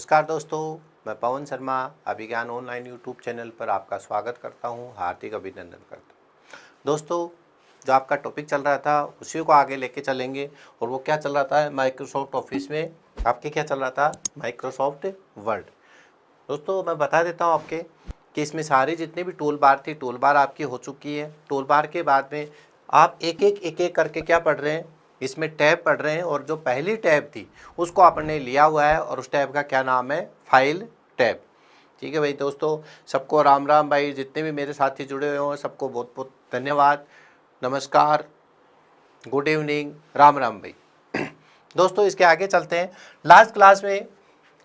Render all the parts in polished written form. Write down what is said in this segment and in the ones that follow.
नमस्कार दोस्तों, मैं पवन शर्मा अभिज्ञान ऑनलाइन यूट्यूब चैनल पर आपका स्वागत करता हूं, हार्दिक अभिनंदन करता हूं। दोस्तों, जो आपका टॉपिक चल रहा था उसी को आगे लेके चलेंगे। और वो क्या चल रहा था, माइक्रोसॉफ्ट ऑफिस में आपके क्या चल रहा था, माइक्रोसॉफ्ट वर्ड। दोस्तों, मैं बता देता हूँ आपके कि इसमें सारी जितनी भी टूल बार थी, टूल बार आपकी हो चुकी है। टूल बार के बाद में आप एक एक करके क्या पढ़ रहे हैं, इसमें टैब पढ़ रहे हैं। और जो पहली टैब थी उसको आपने लिया हुआ है और उस टैब का क्या नाम है, फाइल टैब। ठीक है भाई दोस्तों, सबको राम राम भाई, जितने भी मेरे साथी जुड़े हुए हों सबको बहुत बहुत धन्यवाद, नमस्कार, गुड इवनिंग, राम राम भाई। दोस्तों, इसके आगे चलते हैं। लास्ट क्लास में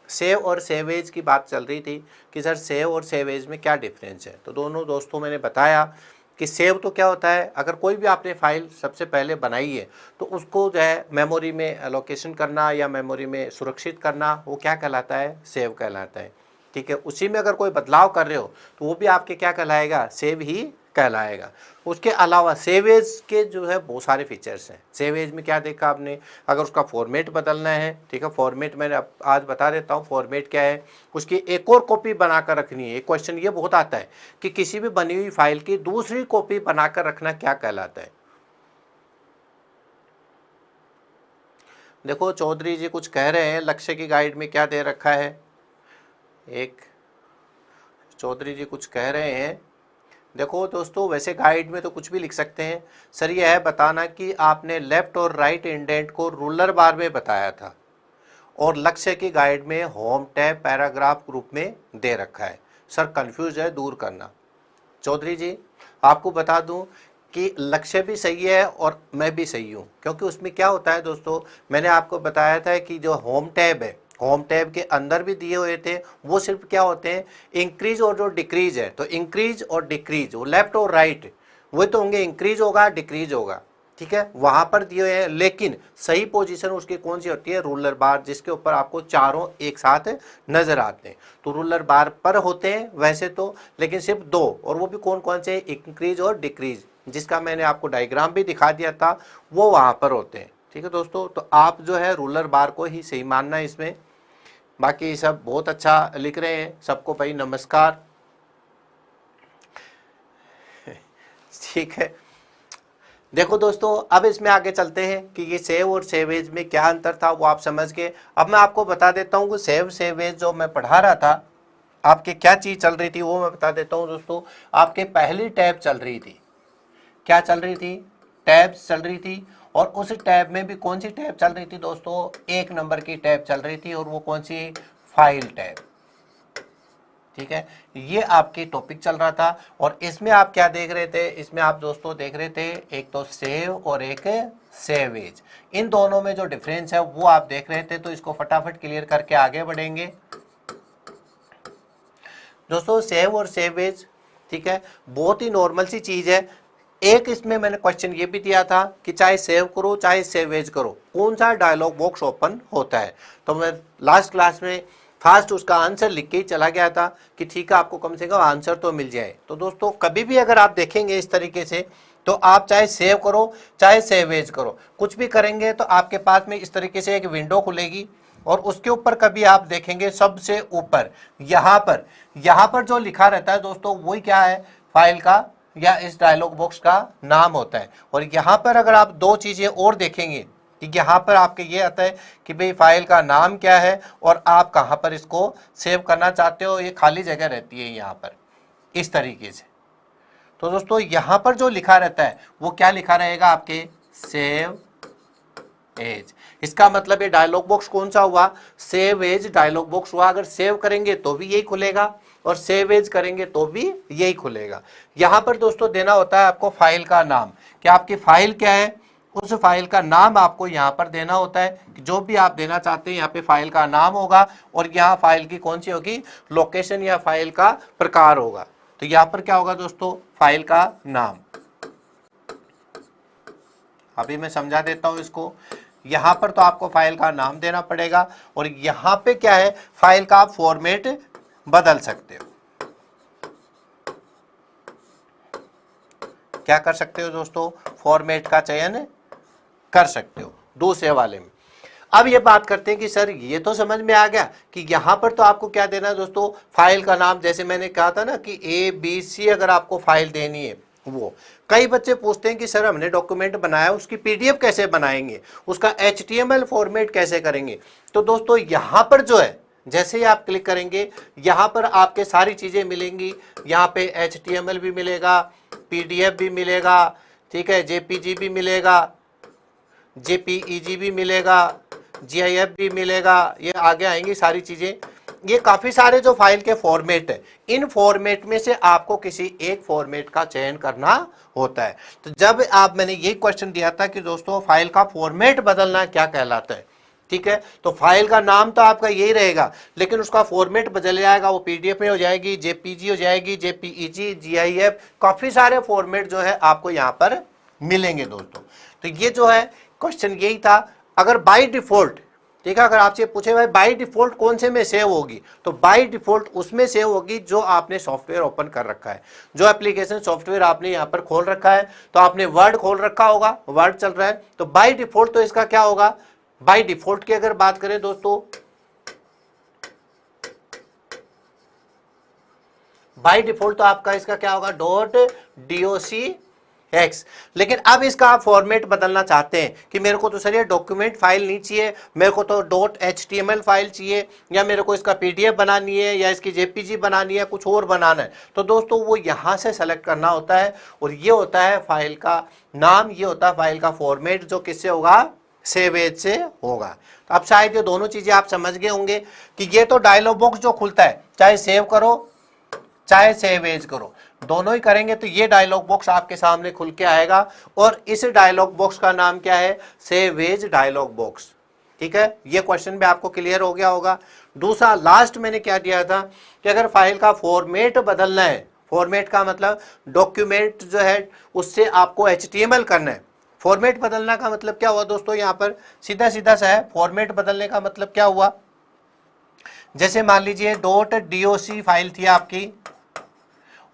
सेव और सेवेज की बात चल रही थी कि सर सेव और सेवेज में क्या डिफरेंस है। तो दोनों दोस्तों मैंने बताया कि सेव तो क्या होता है, अगर कोई भी आपने फाइल सबसे पहले बनाई है तो उसको जो है मेमोरी में एलोकेशन करना या मेमोरी में सुरक्षित करना, वो क्या कहलाता है, सेव कहलाता है। ठीक है, उसी में अगर कोई बदलाव कर रहे हो तो वो भी आपके क्या कहलाएगा, सेव ही कहलाएगा। उसके अलावा सेवेज के जो है बहुत सारे फीचर्स हैं। सेवेज में क्या देखा आपने, अगर उसका फॉर्मेट बदलना है, ठीक है, फॉर्मेट मैंने आज बता देता हूँ फॉर्मेट क्या है। उसकी एक और कॉपी बनाकर रखनी है। एक क्वेश्चन ये बहुत आता है कि किसी भी बनी हुई फाइल की दूसरी कॉपी बनाकर रखना क्या कहलाता है। देखो, चौधरी जी कुछ कह रहे हैं, लक्ष्य की गाइड में क्या दे रखा है। एक चौधरी जी कुछ कह रहे हैं, देखो दोस्तों, वैसे गाइड में तो कुछ भी लिख सकते हैं। सर यह है बताना कि आपने लेफ्ट और राइट इंडेंट को रूलर बार में बताया था और लक्ष्य की गाइड में होम टैब पैराग्राफ ग्रुप में दे रखा है। सर कंफ्यूज है, दूर करना। चौधरी जी, आपको बता दूं कि लक्ष्य भी सही है और मैं भी सही हूं, क्योंकि उसमें क्या होता है दोस्तों, मैंने आपको बताया था कि जो होम टैब है, होम टैब के अंदर भी दिए हुए थे, वो सिर्फ क्या होते हैं, इंक्रीज और जो डिक्रीज है। तो इंक्रीज और डिक्रीज, वो लेफ्ट और राइट वो तो होंगे, इंक्रीज होगा डिक्रीज होगा, ठीक है, वहां पर दिए हुए हैं। लेकिन सही पोजीशन उसकी कौन सी होती है, रूलर बार, जिसके ऊपर आपको चारों एक साथ नजर आते हैं। तो रूलर बार पर होते हैं वैसे तो, लेकिन सिर्फ दो, और वो भी कौन कौन से, इंक्रीज और डिक्रीज, जिसका मैंने आपको डायग्राम भी दिखा दिया था, वो वहां पर होते हैं। ठीक है दोस्तों, तो आप जो है रूलर बार को ही सही मानना है इसमें। बाकी सब बहुत अच्छा लिख रहे हैं, सबको भाई नमस्कार। ठीक है, देखो दोस्तों, अब इसमें आगे चलते हैं कि ये सेव और सेवेज में क्या अंतर था, वो आप समझ गए। अब मैं आपको बता देता हूँ कि सेव सेवेज जो मैं पढ़ा रहा था, आपके क्या चीज चल रही थी वो मैं बता देता हूँ दोस्तों। आपके पहली टैब चल रही थी, क्या चल रही थी, टैब्स चल रही थी। और उस टैब में भी कौन सी टैब चल रही थी दोस्तों, एक नंबर की टैब चल रही थी, और वो कौन सी, फाइल टैब। ठीक है, ये आपकी टॉपिक चल रहा था। और इसमें आप क्या देख रहे थे, इसमें आप दोस्तों देख रहे थे एक तो सेव और एक सेवेज। इन दोनों में जो डिफरेंस है वो आप देख रहे थे। तो इसको फटाफट क्लियर करके आगे बढ़ेंगे दोस्तों। सेव और सेवेज, ठीक है, बहुत ही नॉर्मल सी चीज है। एक इसमें मैंने क्वेश्चन ये भी दिया था कि चाहे सेव करो चाहे सेवेज करो, कौन सा डायलॉग बॉक्स ओपन होता है। तो मैं लास्ट क्लास में फास्ट उसका आंसर लिख के ही चला गया था कि ठीक है, आपको कम से कम आंसर तो मिल जाए। तो दोस्तों, कभी भी अगर आप देखेंगे इस तरीके से, तो आप चाहे सेव करो चाहे सेवेज करो, कुछ भी करेंगे तो आपके पास में इस तरीके से एक विंडो खुलेगी। और उसके ऊपर कभी आप देखेंगे सबसे ऊपर यहाँ पर जो लिखा रहता है दोस्तों, वही क्या है, फाइल का या इस डायलॉग बॉक्स का नाम होता है। और यहाँ पर अगर आप दो चीजें और देखेंगे कि यहाँ पर आपके ये आता है कि भाई फाइल का नाम क्या है और आप कहाँ पर इसको सेव करना चाहते हो, ये खाली जगह रहती है यहाँ पर इस तरीके से। तो दोस्तों, यहाँ पर जो लिखा रहता है वो क्या लिखा रहेगा आपके, सेव एज। इसका मतलब ये डायलॉग बॉक्स कौन सा हुआ, सेव एज डायलॉग बॉक्स हुआ। अगर सेव करेंगे तो भी यही खुलेगा और सेव एज करेंगे तो भी यही खुलेगा। यहां पर दोस्तों देना होता है आपको फाइल का नाम, कि आपकी फाइल क्या है, उस फाइल का नाम आपको यहां पर देना होता है। कि जो भी आप देना चाहते हैं यहाँ पे फाइल का नाम होगा, और यहाँ फाइल की कौन सी होगी, लोकेशन या फाइल का प्रकार होगा। तो यहाँ पर क्या होगा दोस्तों, फाइल का नाम। अभी मैं समझा देता हूं इसको। यहां पर तो आपको फाइल का नाम देना पड़ेगा, और यहां पे क्या है, फाइल का आप फॉर्मेट बदल सकते हो। क्या कर सकते हो दोस्तों, फॉर्मेट का चयन कर सकते हो दूसरे वाले में। अब ये बात करते हैं कि सर ये तो समझ में आ गया कि यहाँ पर तो आपको क्या देना है दोस्तों, फाइल का नाम, जैसे मैंने कहा था ना कि ABC अगर आपको फाइल देनी है वो। कई बच्चे पूछते हैं कि सर हमने डॉक्यूमेंट बनाया उसकी PDF कैसे बनाएंगे, उसका HTML फॉर्मेट कैसे करेंगे। तो दोस्तों यहाँ पर जो है जैसे ही आप क्लिक करेंगे यहाँ पर आपके सारी चीज़ें मिलेंगी। यहाँ पे HTML भी मिलेगा, PDF भी मिलेगा, ठीक है, JPG भी मिलेगा, JPEG भी मिलेगा, GIF भी मिलेगा, ये आगे आएंगी सारी चीज़ें। ये काफ़ी सारे जो फाइल के फॉर्मेट है, इन फॉर्मेट में से आपको किसी एक फॉर्मेट का चयन करना होता है। तो जब मैंने ये क्वेश्चन दिया था कि दोस्तों फाइल का फॉर्मेट बदलना क्या कहलाता है, ठीक है, तो फाइल का नाम तो आपका यही रहेगा लेकिन उसका फॉर्मेट बदल जाएगा, वो PDF में हो जाएगी, JPG हो जाएगी, JPEG, GIF, काफ़ी सारे फॉर्मेट जो है आपको यहाँ पर मिलेंगे दोस्तों। तो ये जो है क्वेश्चन यही था। अगर बाय डिफॉल्ट, ठीक है, अगर आपसे पूछे भाई बाय डिफॉल्ट कौन से में सेव होगी, तो बाय डिफॉल्ट उसमें सेव होगी जो आपने सॉफ्टवेयर ओपन कर रखा है, जो एप्लीकेशन सॉफ्टवेयर आपने यहाँ पर खोल रखा है। तो आपने वर्ड खोल रखा होगा, वर्ड चल रहा है, तो बाय डिफॉल्ट तो इसका क्या होगा, बाय डिफॉल्ट की अगर बात करें दोस्तों, बाय डिफॉल्ट तो आपका इसका क्या होगा, .docx। लेकिन अब इसका आप फॉर्मेट बदलना चाहते हैं कि मेरे को तो सर ये डॉक्यूमेंट फाइल नहीं चाहिए, मेरे को तो .html फाइल चाहिए, या मेरे को इसका PDF बनानी है, या इसकी JPG बनानी है, कुछ और बनाना है, तो दोस्तों वो यहाँ से सेलेक्ट करना होता है। और ये होता है फाइल का नाम, ये होता है फाइल का फॉर्मेट, जो किससे होगा, सेव एज से होगा। तो अब शायद ये दोनों चीज़ें आप समझ गए होंगे कि ये तो डायलॉग बॉक्स जो खुलता है, चाहे सेव करो चाहे सेव एज करो, दोनों ही करेंगे तो ये डायलॉग बॉक्स आपके सामने खुल के आएगा। और इस डायलॉग बॉक्स का नाम क्या है, सेव एज डायलॉग बॉक्स, ठीक है। ये क्वेश्चन भी आपको क्लियर हो गया होगा। दूसरा लास्ट मैंने क्या दिया था कि अगर फाइल का फॉर्मेट बदलना है, फॉर्मेट का मतलब डॉक्यूमेंट जो है उससे आपको HTML करना है। फॉर्मेट बदलना का मतलब क्या हुआ दोस्तों, यहाँ पर सीधा सीधा सा है, फॉर्मेट बदलने का मतलब क्या हुआ, जैसे मान लीजिए .doc फाइल थी आपकी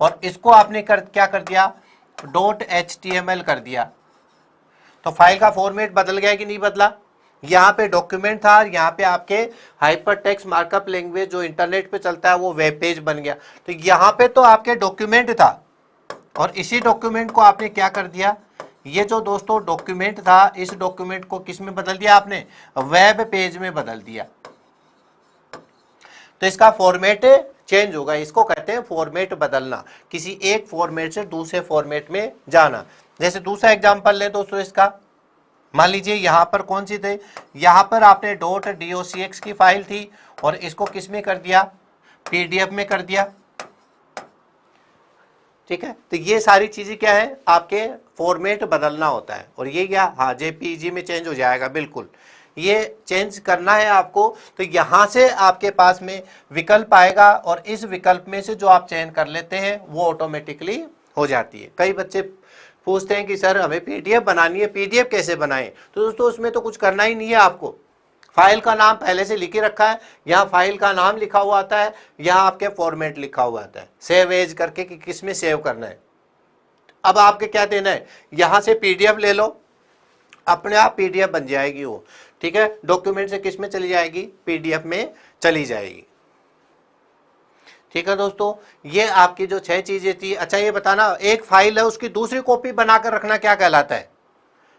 और इसको आपने क्या कर दिया, .html कर दिया, तो फाइल का फॉर्मेट बदल गया कि नहीं बदला। यहाँ पे डॉक्यूमेंट था, यहाँ पे आपके हाइपर टेक्स्ट मार्कअप लैंग्वेज जो इंटरनेट पे चलता है वो वेब पेज बन गया। तो यहाँ पे तो आपके डॉक्यूमेंट था और इसी डॉक्यूमेंट को आपने क्या कर दिया, ये जो दोस्तों डॉक्यूमेंट था इस डॉक्यूमेंट को किस में बदल दिया आपने, वेब पेज में बदल दिया। तो इसका फॉर्मेट चेंज होगा, इसको कहते हैं फॉर्मेट बदलना, किसी एक फॉर्मेट से दूसरे फॉर्मेट में जाना। जैसे दूसरा एग्जांपल ले दोस्तों इसका, मान लीजिए यहाँ पर कौन सी थे, यहाँ पर आपने .docx की फाइल थी और इसको किस में कर दिया, PDF में कर दिया, ठीक है। तो ये सारी चीजें क्या है, आपके फॉर्मेट बदलना होता है। और ये क्या, हाँ, JPEG में चेंज हो जाएगा, बिल्कुल ये चेंज करना है आपको। तो यहाँ से आपके पास में विकल्प आएगा और इस विकल्प में से जो आप चयन कर लेते हैं वो ऑटोमेटिकली हो जाती है। कई बच्चे पूछते हैं कि सर हमें PDF बनानी है, PDF कैसे बनाएं, तो दोस्तों उसमें तो कुछ करना ही नहीं है आपको। फाइल का नाम पहले से लिखे रखा है, यहाँ फाइल का नाम लिखा हुआ आता है, यहाँ आपके फॉर्मेट लिखा हुआ आता है, सेव एज करके कि किस में सेव करना है। अब आपके क्या देना है, यहाँ से PDF ले लो, अपने आप PDF बन जाएगी वो, ठीक है। डॉक्यूमेंट से किस में चली जाएगी, PDF में चली जाएगी, ठीक है दोस्तों। ये आपकी जो 6 चीजें थी। अच्छा ये बताना, एक फाइल है उसकी दूसरी कॉपी बनाकर रखना क्या कहलाता है,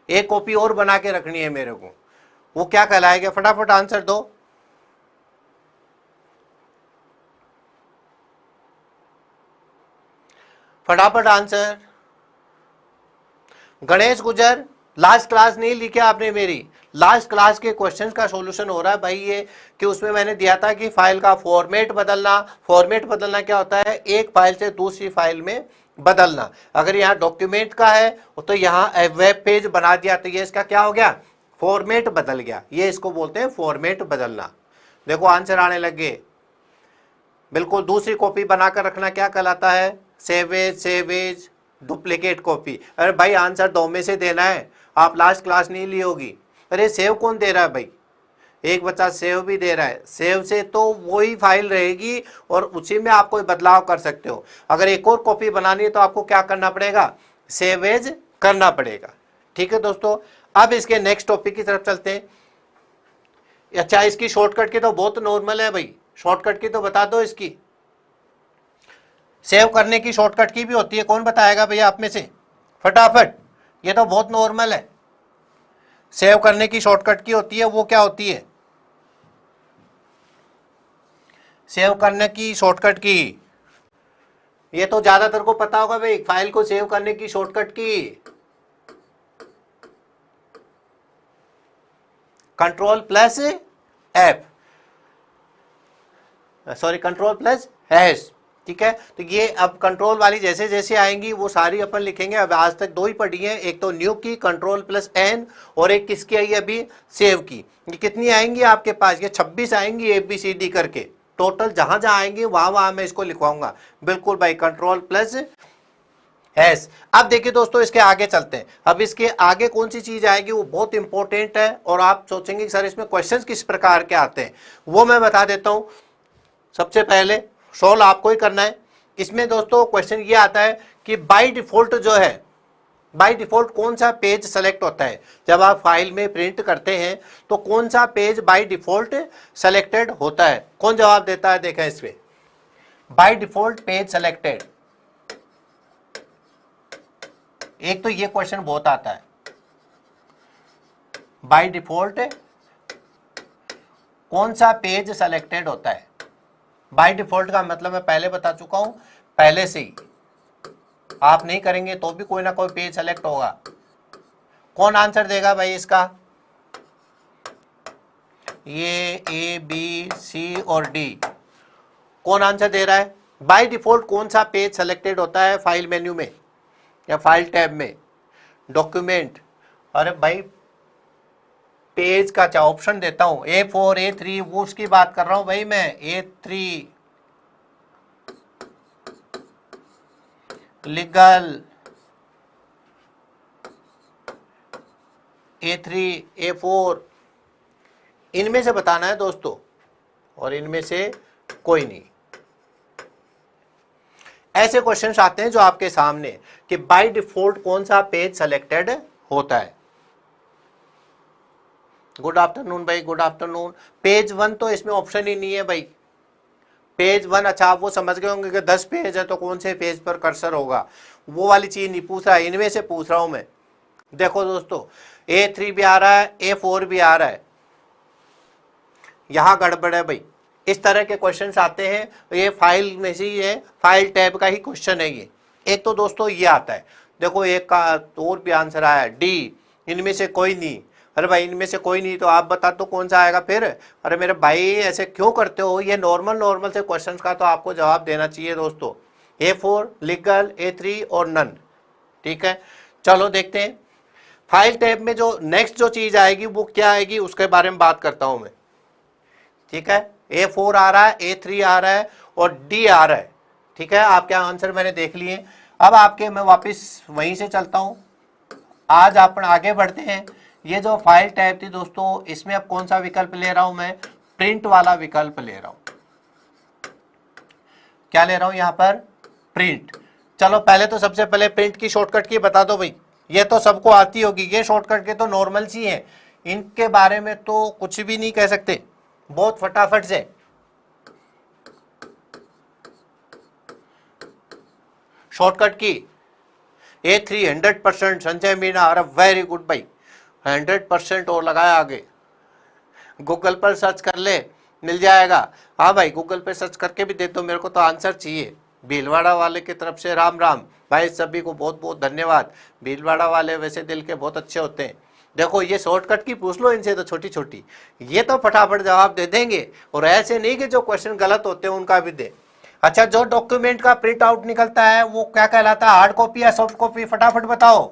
एक कॉपी और बना के रखनी है मेरे को, वो क्या कहलाएगा, फटाफट आंसर दो। फटाफट आंसर। गणेश गुजर, लास्ट क्लास नहीं लिखे आपने मेरी, लास्ट क्लास के क्वेश्चन का सॉल्यूशन हो रहा है भाई ये कि उसमें मैंने दिया था कि फाइल का फॉर्मेट बदलना। फॉर्मेट बदलना क्या होता है, एक फाइल से दूसरी फाइल में बदलना। अगर यहाँ डॉक्यूमेंट का है तो यहाँ वेब पेज बना दिया तो ये इसका क्या हो गया, फॉर्मेट बदल गया, ये इसको बोलते हैं फॉर्मेट बदलना। देखो आंसर आने लगे, बिल्कुल। दूसरी कॉपी बनाकर रखना क्या कहलाता है, सेवेज डुप्लीकेट कॉपी। अरे भाई आंसर 2 में से देना है, आप लास्ट क्लास नहीं ली होगी। अरे सेव कौन दे रहा है भाई, एक बच्चा सेव भी दे रहा है, सेव से तो वही फाइल रहेगी और उसी में आप कोई बदलाव कर सकते हो। अगर एक और कॉपी बनानी है तो आपको क्या करना पड़ेगा, सेवेज करना पड़ेगा, ठीक है दोस्तों। अब इसके नेक्स्ट टॉपिक की तरफ चलते हैं। अच्छा इसकी शॉर्टकट की तो बहुत नॉर्मल है भाई, शॉर्टकट की तो बता दो इसकी। सेव करने की शॉर्टकट की भी होती है, कौन बताएगा भैया आप में से फटाफट? ये तो बहुत नॉर्मल है। सेव करने की शॉर्टकट की होती है, वो क्या होती है? सेव करने की शॉर्टकट की, ये तो ज्यादातर को पता होगा भाई, फाइल को सेव करने की शॉर्टकट की control plus F, sorry control plus hash. ठीक है, तो ये अब कंट्रोल वाली जैसे जैसे आएंगी वो सारी अपन लिखेंगे। अब आज तक दो ही पढ़ी है, एक तो न्यू की कंट्रोल प्लस एन, और एक किसकी आई अभी, सेव की। ये कितनी आएंगी आपके पास? ये 26 आएंगी ABCD करके, टोटल जहां जहां आएंगे वहां वहां मैं इसको लिखवाऊंगा। बिल्कुल भाई, कंट्रोल प्लस हैश। अब देखिए दोस्तों, इसके आगे चलते हैं। अब इसके आगे कौन सी चीज आएगी वो बहुत इंपॉर्टेंट है, और आप सोचेंगे सर इसमें क्वेश्चंस किस प्रकार के आते हैं, वो मैं बता देता हूं। सबसे पहले सॉल्व आपको ही करना है। इसमें दोस्तों क्वेश्चन ये आता है कि बाय डिफॉल्ट जो है, बाय डिफॉल्ट कौन सा पेज सेलेक्ट होता है जब आप फाइल में प्रिंट करते हैं, तो कौन सा पेज बाय डिफॉल्ट सेलेक्टेड होता है? कौन जवाब देता है? देखा इसमें बाय डिफॉल्ट पेज सेलेक्टेड। एक तो ये क्वेश्चन बहुत आता है, बाय डिफॉल्ट कौन सा पेज सेलेक्टेड होता है? बाय डिफॉल्ट का मतलब मैं पहले बता चुका हूं, पहले से ही आप नहीं करेंगे तो भी कोई ना कोई पेज सेलेक्ट होगा। कौन आंसर देगा भाई इसका? ये ABC और D, कौन आंसर दे रहा है? बाय डिफॉल्ट कौन सा पेज सेलेक्टेड होता है फाइल मेन्यू में या फाइल टैब में? डॉक्यूमेंट, अरे भाई पेज का क्या ऑप्शन देता हूं, A4 A3, वो उसकी बात कर रहा हूं भाई मैं। A3 लीगल, A3 A4, इनमें से बताना है दोस्तों, और इनमें से कोई नहीं। ऐसे क्वेश्चंस आते हैं जो आपके सामने कि बाय डिफॉल्ट कौन सा पेज सेलेक्टेड होता है। गुड आफ्टरनून भाई, गुड आफ्टरनून। पेज 1 तो इसमें ऑप्शन ही नहीं है भाई। पेज 1, अच्छा आप वो समझ गए होंगे कि 10 पेज है तो कौन से पेज पर कर्सर होगा, वो वाली चीज नहीं पूछ रहा है, इनमें से पूछ रहा हूं मैं। देखो दोस्तों, A3 भी आ रहा है, A4 भी आ रहा है, यहां गड़बड़ है भाई। इस तरह के क्वेश्चंस आते हैं, ये फाइल में से ही है, फाइल टैब का ही क्वेश्चन है ये। एक तो दोस्तों ये आता है, देखो एक का और भी आंसर आया D, इनमें से कोई नहीं। अरे भाई इनमें से कोई नहीं तो आप बता तो कौन सा आएगा फिर? अरे मेरे भाई ऐसे क्यों करते हो? ये नॉर्मल से क्वेश्चंस का तो आपको जवाब देना चाहिए दोस्तों। A4 लीगल, A3 और नन। ठीक है, चलो देखते हैं फाइल टैब में जो नेक्स्ट जो चीज आएगी वो क्या आएगी, उसके बारे में बात करता हूं मैं। ठीक है, A4 आ रहा है, A3 आ रहा है और D आ रहा है। ठीक है, आपके आंसर मैंने देख लिए। अब आपके मैं वापस वहीं से चलता हूं, आज अपन आगे बढ़ते हैं। ये जो फाइल टैब थी दोस्तों, इसमें अब कौन सा विकल्प ले रहा हूं मैं? प्रिंट वाला विकल्प ले रहा हूं। क्या ले रहा हूं यहां पर? प्रिंट। चलो पहले तो सबसे पहले प्रिंट की शॉर्टकट की बता दो भाई, ये तो सबको आती होगी, ये शॉर्टकट के तो नॉर्मल सी है, इनके बारे में तो कुछ भी नहीं कह सकते, बहुत फटाफट से। शॉर्टकट की A3 100%, संजय मीना, अरे वेरी गुड भाई, 100% और लगाया आगे। गूगल पर सर्च कर ले, मिल जाएगा। हाँ भाई गूगल पे सर्च करके भी दे दो, मेरे को तो आंसर चाहिए। भीलवाड़ा वाले की तरफ से राम राम भाई, सभी को बहुत बहुत धन्यवाद। भीलवाड़ा वाले वैसे दिल के बहुत अच्छे होते हैं। देखो ये शॉर्टकट की पूछ लो इनसे तो छोटी छोटी, ये तो फटाफट जवाब दे देंगे, और ऐसे नहीं कि जो क्वेश्चन गलत होते हैं उनका भी दे। अच्छा, जो डॉक्यूमेंट का प्रिंट आउट निकलता है वो क्या कहलाता है, हार्ड कॉपी या सॉफ्ट कॉपी? फटाफट बताओ।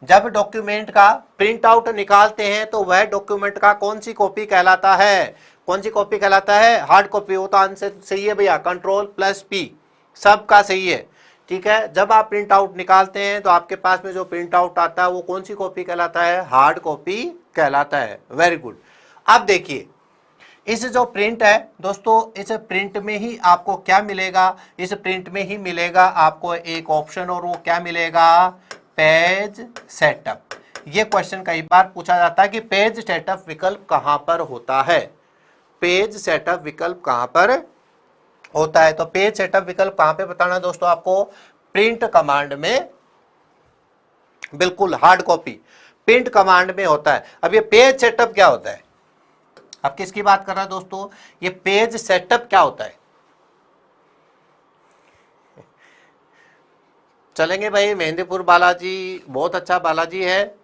जब डॉक्यूमेंट का प्रिंट आउट निकालते हैं तो वह डॉक्यूमेंट का कौन सी कॉपी कहलाता है? कौन सी कॉपी कहलाता है? Hard copy. वो तो आंसर सही है भैया, कंट्रोल प्लस P, सबका सही है। ठीक है, जब आप प्रिंट आउट निकालते हैं तो आपके पास में जो प्रिंट आउट आता है वो कौन सी कॉपी कहलाता है? हार्ड कॉपी कहलाता है। Very good. अब देखिए इस जो प्रिंट है दोस्तों, इस प्रिंट में ही आपको क्या मिलेगा? इस प्रिंट में ही मिलेगा आपको एक ऑप्शन, और वो क्या मिलेगा? Page setup. ये क्वेश्चन कई बार पूछा जाता है कि पेज सेटअप विकल्प कहां पर होता है, पेज सेटअप विकल्प कहां पर होता है। तो पेज सेटअप विकल्प कहां पे बताना दोस्तों आपको, प्रिंट कमांड में, बिल्कुल हार्ड कॉपी प्रिंट कमांड में होता है। अब ये पेज सेटअप क्या होता है, अब किसकी बात कर रहा है दोस्तों, ये पेज सेटअप क्या होता है। चलेंगे भाई, मेहंदीपुर बालाजी बहुत अच्छा बालाजी है,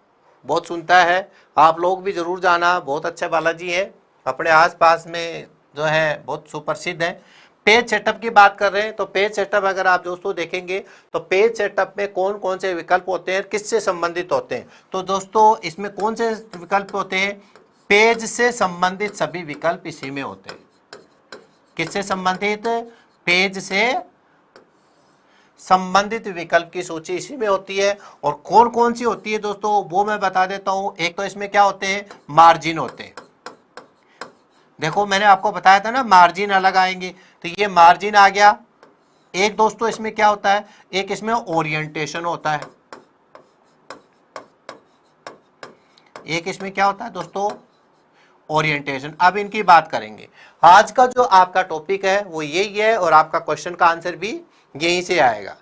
बहुत सुनता है, आप लोग भी जरूर जाना, बहुत अच्छा बालाजी है, अपने आसपास में जो है बहुत सुप्रसिद्ध है। पेज सेटअप की बात कर रहे हैं, तो पेज सेटअप अगर आप दोस्तों देखेंगे तो पेज सेटअप में कौन कौन से विकल्प होते हैं, किससे संबंधित होते हैं। तो दोस्तों इसमें कौन से विकल्प होते हैं, पेज से संबंधित सभी विकल्प इसी में होते हैं। किससे संबंधित, पेज से संबंधित विकल्प की सूची इसी में होती है। और कौन कौन सी होती है दोस्तों वो मैं बता देता हूं। एक तो इसमें क्या होते हैं, मार्जिन होते हैं। देखो मैंने आपको बताया था ना मार्जिन अलग आएंगे, तो ये मार्जिन आ गया। एक दोस्तों इसमें क्या होता है, एक इसमें ओरिएंटेशन होता है। एक इसमें क्या होता है दोस्तों, ओरिएंटेशन। अब इनकी बात करेंगे। आज का जो आपका टॉपिक है वो यही है और आपका क्वेश्चन का आंसर भी यहीं से आएगा।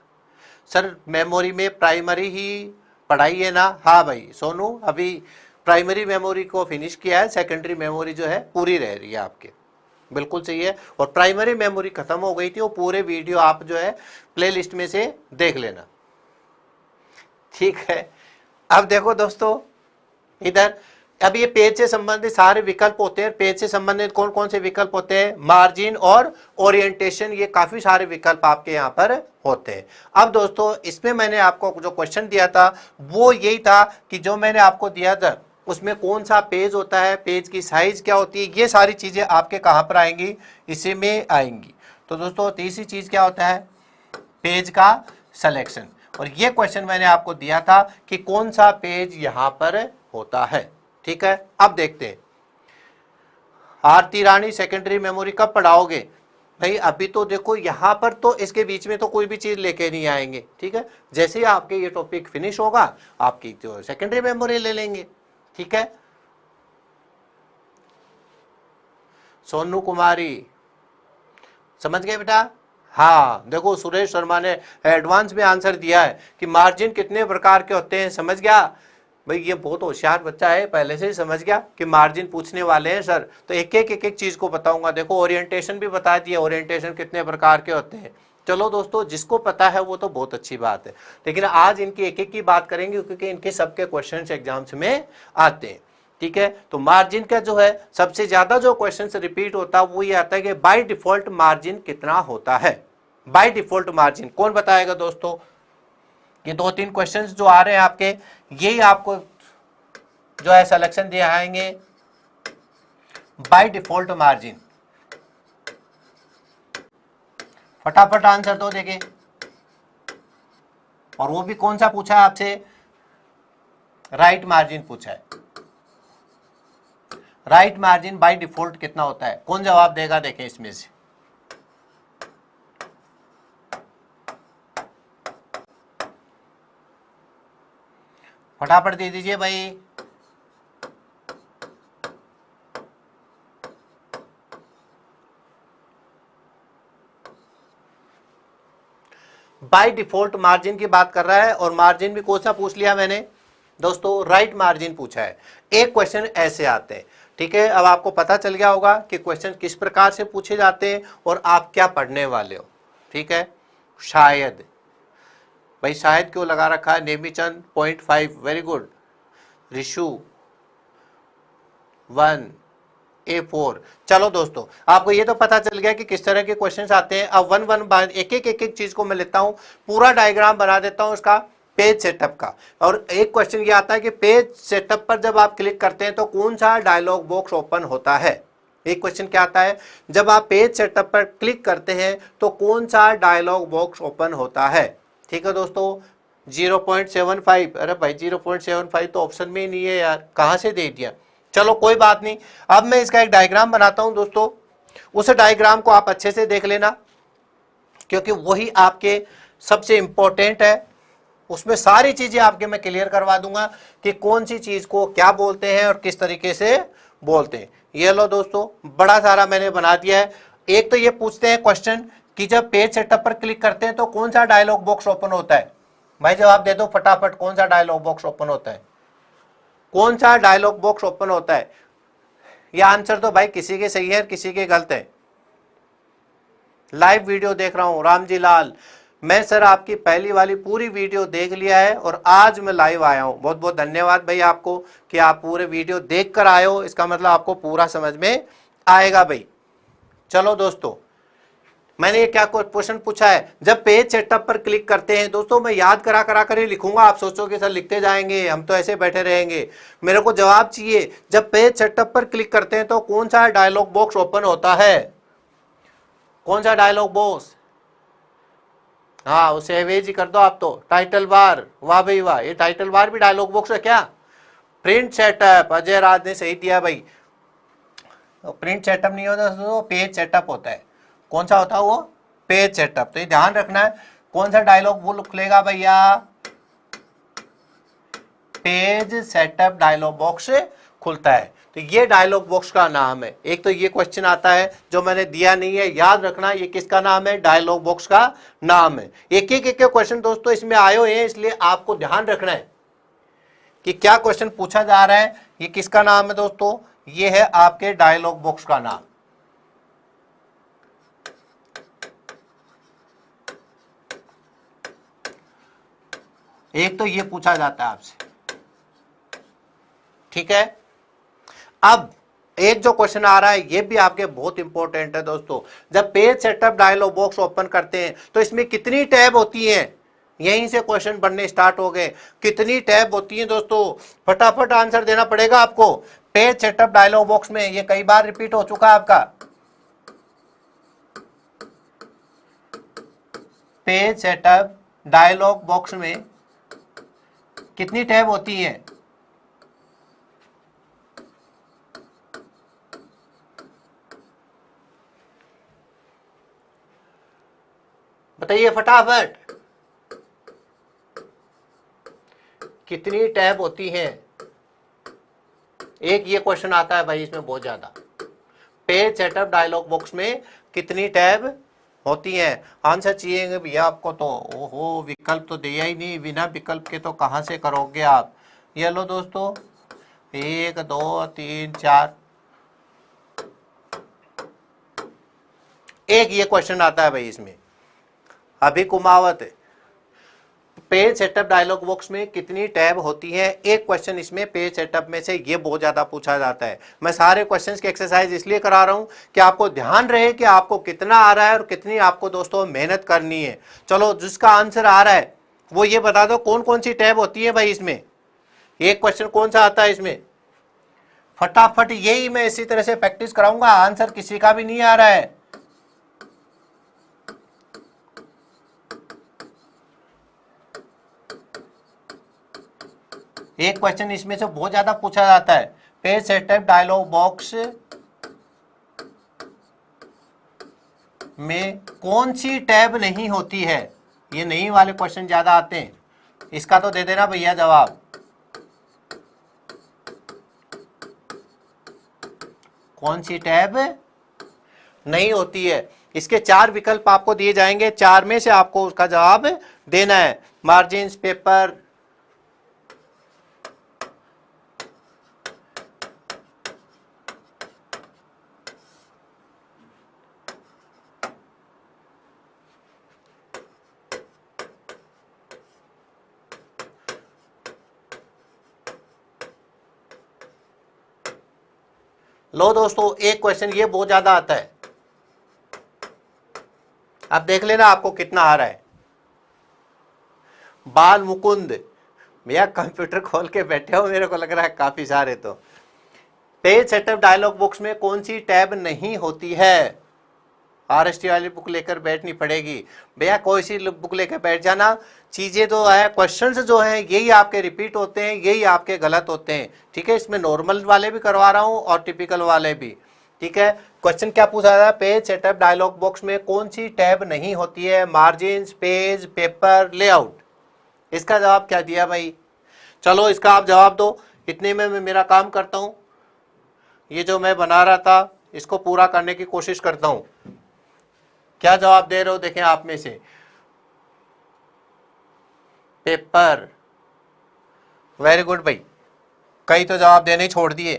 सर मेमोरी में प्राइमरी ही पढ़ाई है ना, हाँ भाई सोनू, अभी प्राइमरी मेमोरी को फिनिश किया है, सेकेंडरी मेमोरी जो है पूरी रह रही है आपके, बिल्कुल सही है। और प्राइमरी मेमोरी खत्म हो गई थी, वो पूरे वीडियो आप जो है प्लेलिस्ट में से देख लेना, ठीक है। अब देखो दोस्तों इधर, अब ये पेज से संबंधित सारे विकल्प होते हैं। पेज से संबंधित कौन कौन से विकल्प होते हैं, मार्जिन और ओरिएंटेशन, ये काफी सारे विकल्प आपके यहाँ पर होते हैं। अब दोस्तों इसमें मैंने आपको जो क्वेश्चन दिया था वो यही था कि जो मैंने आपको दिया था उसमें कौन सा पेज होता है, पेज की साइज क्या होती है, ये सारी चीजें आपके कहाँ पर आएंगी, इसी में आएंगी। तो दोस्तों तीसरी चीज क्या होता है, पेज का सिलेक्शन। और ये क्वेश्चन मैंने आपको दिया था कि कौन सा पेज यहाँ पर होता है, ठीक है। अब देखते हैं आरती रानी सेकेंडरी मेमोरी कब पढ़ाओगे भाई, अभी तो देखो यहाँ पर तो इसके बीच में तो कोई भी चीज लेके नहीं आएंगे, ठीक है। जैसे ही आपके ये टॉपिक फिनिश होगा आपकी जो सेकेंडरी मेमोरी ले लेंगे, ठीक है। सोनू कुमारी समझ गए बेटा, हाँ देखो सुरेश शर्मा ने एडवांस में आंसर दिया है कि मार्जिन कितने प्रकार के होते हैं, समझ गया भाई, ये बहुत होशियार बच्चा है, पहले से ही समझ गया कि मार्जिन पूछने वाले हैं सर, तो एक एक चीज को बताऊंगा। देखो ओरिएंटेशन भी बता दिया, ओरिएंटेशन कितने प्रकार के होते हैं। चलो दोस्तों जिसको पता है वो तो बहुत अच्छी बात है, लेकिन आज इनकी एक एक की बात करेंगे क्योंकि इनके सबके क्वेश्चन एग्जाम्स में आते हैं, ठीक है। तो मार्जिन का जो है सबसे ज्यादा जो क्वेश्चन रिपीट होता है वो ये आता है कि बाय डिफॉल्ट मार्जिन कितना होता है। बाय डिफॉल्ट मार्जिन कौन बताएगा दोस्तों, ये दो तीन क्वेश्चंस जो आ रहे हैं आपके, यही आपको जो है सिलेक्शन दिए आएंगे। बाय डिफॉल्ट मार्जिन, फटाफट आंसर दो देखे। और वो भी कौन सा पूछा है आपसे, राइट मार्जिन पूछा है। राइट मार्जिन बाय डिफॉल्ट कितना होता है, कौन जवाब देगा देखें इसमें से। फटाफट दे दीजिए भाई। बाय डिफॉल्ट मार्जिन की बात कर रहा है और मार्जिन भी कौन सा पूछ लिया मैंने दोस्तों, राइट मार्जिन पूछा है। एक क्वेश्चन ऐसे आते हैं, ठीक है। अब आपको पता चल गया होगा कि क्वेश्चन किस प्रकार से पूछे जाते हैं और आप क्या पढ़ने वाले हो, ठीक है। शायद भाई, शायद क्यों लगा रखा है, Nemichand 0.5, very good. Rishu 1 A4। चलो दोस्तों आपको ये तो पता चल गया कि किस तरह के क्वेश्चंस आते हैं। अब वन एक एक चीज को मैं लेता हूं, पूरा डायग्राम बना देता हूं उसका पेज सेटअप का। और एक क्वेश्चन ये आता है कि पेज सेटअप पर जब आप क्लिक करते हैं तो कौन सा डायलॉग बॉक्स ओपन होता है। एक क्वेश्चन क्या आता है, जब आप पेज सेटअप पर क्लिक करते हैं तो कौन सा डायलॉग बॉक्स ओपन होता है, ठीक है दोस्तों। 0.75, अरे भाई 0.75 तो ऑप्शन में ही नहीं है यार, कहां से दे दिया। चलो कोई बात नहीं, अब मैं इसका एक डायग्राम बनाता हूं दोस्तों, उस डायग्राम को आप अच्छे से देख लेना क्योंकि वही आपके सबसे इंपॉर्टेंट है, उसमें सारी चीजें आपके मैं क्लियर करवा दूंगा कि कौन सी चीज को क्या बोलते हैं और किस तरीके से बोलते हैं। ये लो दोस्तों, बड़ा सारा मैंने बना दिया है। एक तो ये पूछते हैं क्वेश्चन कि जब पेज सेटअप पर क्लिक करते हैं तो कौन सा डायलॉग बॉक्स ओपन होता है। भाई जवाब दे दो फटाफट, कौन सा डायलॉग बॉक्स ओपन होता है, कौन सा डायलॉग बॉक्स ओपन होता है। ये आंसर तो भाई किसी के सही है किसी के गलत है। लाइव वीडियो देख रहा हूं रामजी लाल, मैं सर आपकी पहली वाली पूरी वीडियो देख लिया है और आज मैं लाइव आया हूं। बहुत बहुत धन्यवाद भाई आपको कि आप पूरे वीडियो देख कर आए हो, इसका मतलब आपको पूरा समझ में आएगा भाई। चलो दोस्तों, मैंने ये क्या क्वेश्चन पूछा है, जब पेज सेटअप पर क्लिक करते हैं। दोस्तों मैं याद करा कर ही लिखूंगा, आप सोचोगे सर लिखते जाएंगे हम तो ऐसे बैठे रहेंगे। मेरे को जवाब चाहिए, जब पेज सेटअप पर क्लिक करते हैं तो कौन सा डायलॉग बॉक्स ओपन होता है, कौन सा डायलॉग बॉक्स। हाँ उसे एवेज ही कर दो आप तो, टाइटल बार, वाह भाई वाह, ये टाइटल बार भी डायलॉग बॉक्स है क्या। प्रिंट सेटअप, अजय राज ने सही दिया भाई। प्रिंट सेटअप नहीं होता तो पेज सेटअप होता है। कौन सा होता है वो, पेज सेटअप। तो ये ध्यान रखना है, कौन सा डायलॉग वो खुलेगा भैया, पेज सेटअप डायलॉग बॉक्स खुलता है। तो ये डायलॉग बॉक्स का नाम है। एक तो ये क्वेश्चन आता है जो मैंने दिया नहीं है, याद रखना ये किसका नाम है, डायलॉग बॉक्स का नाम है। एक एक क्वेश्चन दोस्तों इसमें आए हुए हैं, इसलिए आपको ध्यान रखना है कि क्या क्वेश्चन पूछा जा रहा है। ये किसका नाम है दोस्तों, ये है आपके डायलॉग बॉक्स का नाम। एक तो ये पूछा जाता है आपसे, ठीक है। अब एक जो क्वेश्चन आ रहा है ये भी आपके बहुत इंपॉर्टेंट है दोस्तों। जब page setup dialog box open करते हैं तो इसमें कितनी टैब होती हैं, यहीं से क्वेश्चन बनने स्टार्ट हो गए। कितनी टैब होती हैं दोस्तों, फटाफट आंसर देना पड़ेगा आपको। पेज सेटअप डायलॉग बॉक्स में ये कई बार रिपीट हो चुका है आपका, पेज सेटअप डायलॉग बॉक्स में कितनी टैब होती है। बताइए फटाफट, कितनी टैब होती हैं। एक ये क्वेश्चन आता है भाई इसमें बहुत ज्यादा, पेज सेटअप डायलॉग बॉक्स में कितनी टैब होती हैं। आंसर चाहिए भैया आपको तो, ओहो विकल्प तो दिया ही नहीं, बिना विकल्प के तो कहां से करोगे आप। ये लो दोस्तों, 1 2 3 4, एक ये क्वेश्चन आता है भाई इसमें, अभी Kumawat, page setup dialog box में कितनी टैब होती है। एक क्वेश्चन इसमें पेज सेटअप में से ये बहुत ज्यादा पूछा जाता है। मैं सारे क्वेश्चंस की एक्सरसाइज इसलिए करा रहा हूं कि आपको ध्यान रहे कि आपको कितना आ रहा है और कितनी आपको दोस्तों मेहनत करनी है। चलो जिसका आंसर आ रहा है वो ये बता दो कौन कौन सी टैब होती है भाई इसमें। एक क्वेश्चन कौन सा आता है इसमें, फटाफट यही मैं इसी तरह से प्रैक्टिस कराऊंगा। आंसर किसी का भी नहीं आ रहा है, एक क्वेश्चन इसमें से बहुत ज्यादा पूछा जाता है, पेज सेटअप डायलॉग बॉक्स में कौन सी टैब नहीं होती है। ये नहीं वाले क्वेश्चन ज्यादा आते हैं, इसका तो दे देना भैया जवाब। कौन सी टैब नहीं होती है। इसके 4 विकल्प आपको दिए जाएंगे, 4 में से आपको उसका जवाब देना है। मार्जिन, पेपर, लो दोस्तों एक क्वेश्चन ये बहुत ज्यादा आता है, अब देख लेना आपको कितना आ रहा है। बाल मुकुंद, भैया कंप्यूटर खोल के बैठे हो, मेरे को लग रहा है काफी सारे। तो पेज सेटअप डायलॉग बॉक्स में कौन सी टैब नहीं होती है। आरएसटी वाली बुक लेकर बैठनी पड़ेगी भैया, कोई सी बुक लेकर बैठ जाना। चीजें जो है, क्वेश्चंस जो हैं यही आपके रिपीट होते हैं, यही आपके गलत होते हैं, ठीक है। इसमें नॉर्मल वाले भी करवा रहा हूं और टिपिकल वाले भी, ठीक है। क्वेश्चन क्या पूछा था, पेज सेटअप डायलॉग बॉक्स में कौन सी टैब नहीं होती है। मार्जिन, पेज, पेपर, लेआउट, इसका जवाब क्या दिया भाई? चलो इसका आप जवाब दो, इतने में मैं मेरा काम करता हूं, ये जो मैं बना रहा था इसको पूरा करने की कोशिश करता हूं। क्या जवाब दे रहे हो देखें आप में से? पेपर, वेरी गुड भाई। कई तो जवाब देने ही छोड़ दिए,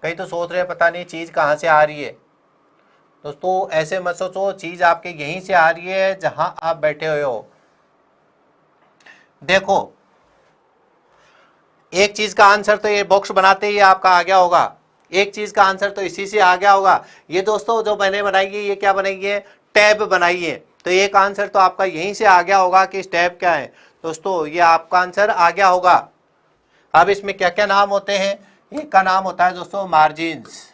कई तो सोच रहे पता नहीं चीज कहां से आ रही है। दोस्तों ऐसे मत सोचो, चीज आपके यहीं से आ रही है जहां आप बैठे हुए हो। देखो एक चीज का आंसर तो ये बॉक्स बनाते ही आपका आ गया होगा, एक चीज का आंसर तो इसी से आ गया होगा। ये दोस्तों जो मैंने बनाई है ये क्या बनाई है? टैब बनाई है। तो एक आंसर तो आपका यहीं से आ गया होगा कि इस टैब क्या है। दोस्तों ये आपका आंसर आ गया होगा। अब इसमें क्या क्या नाम होते हैं? एक का नाम होता है दोस्तों मार्जिन्स,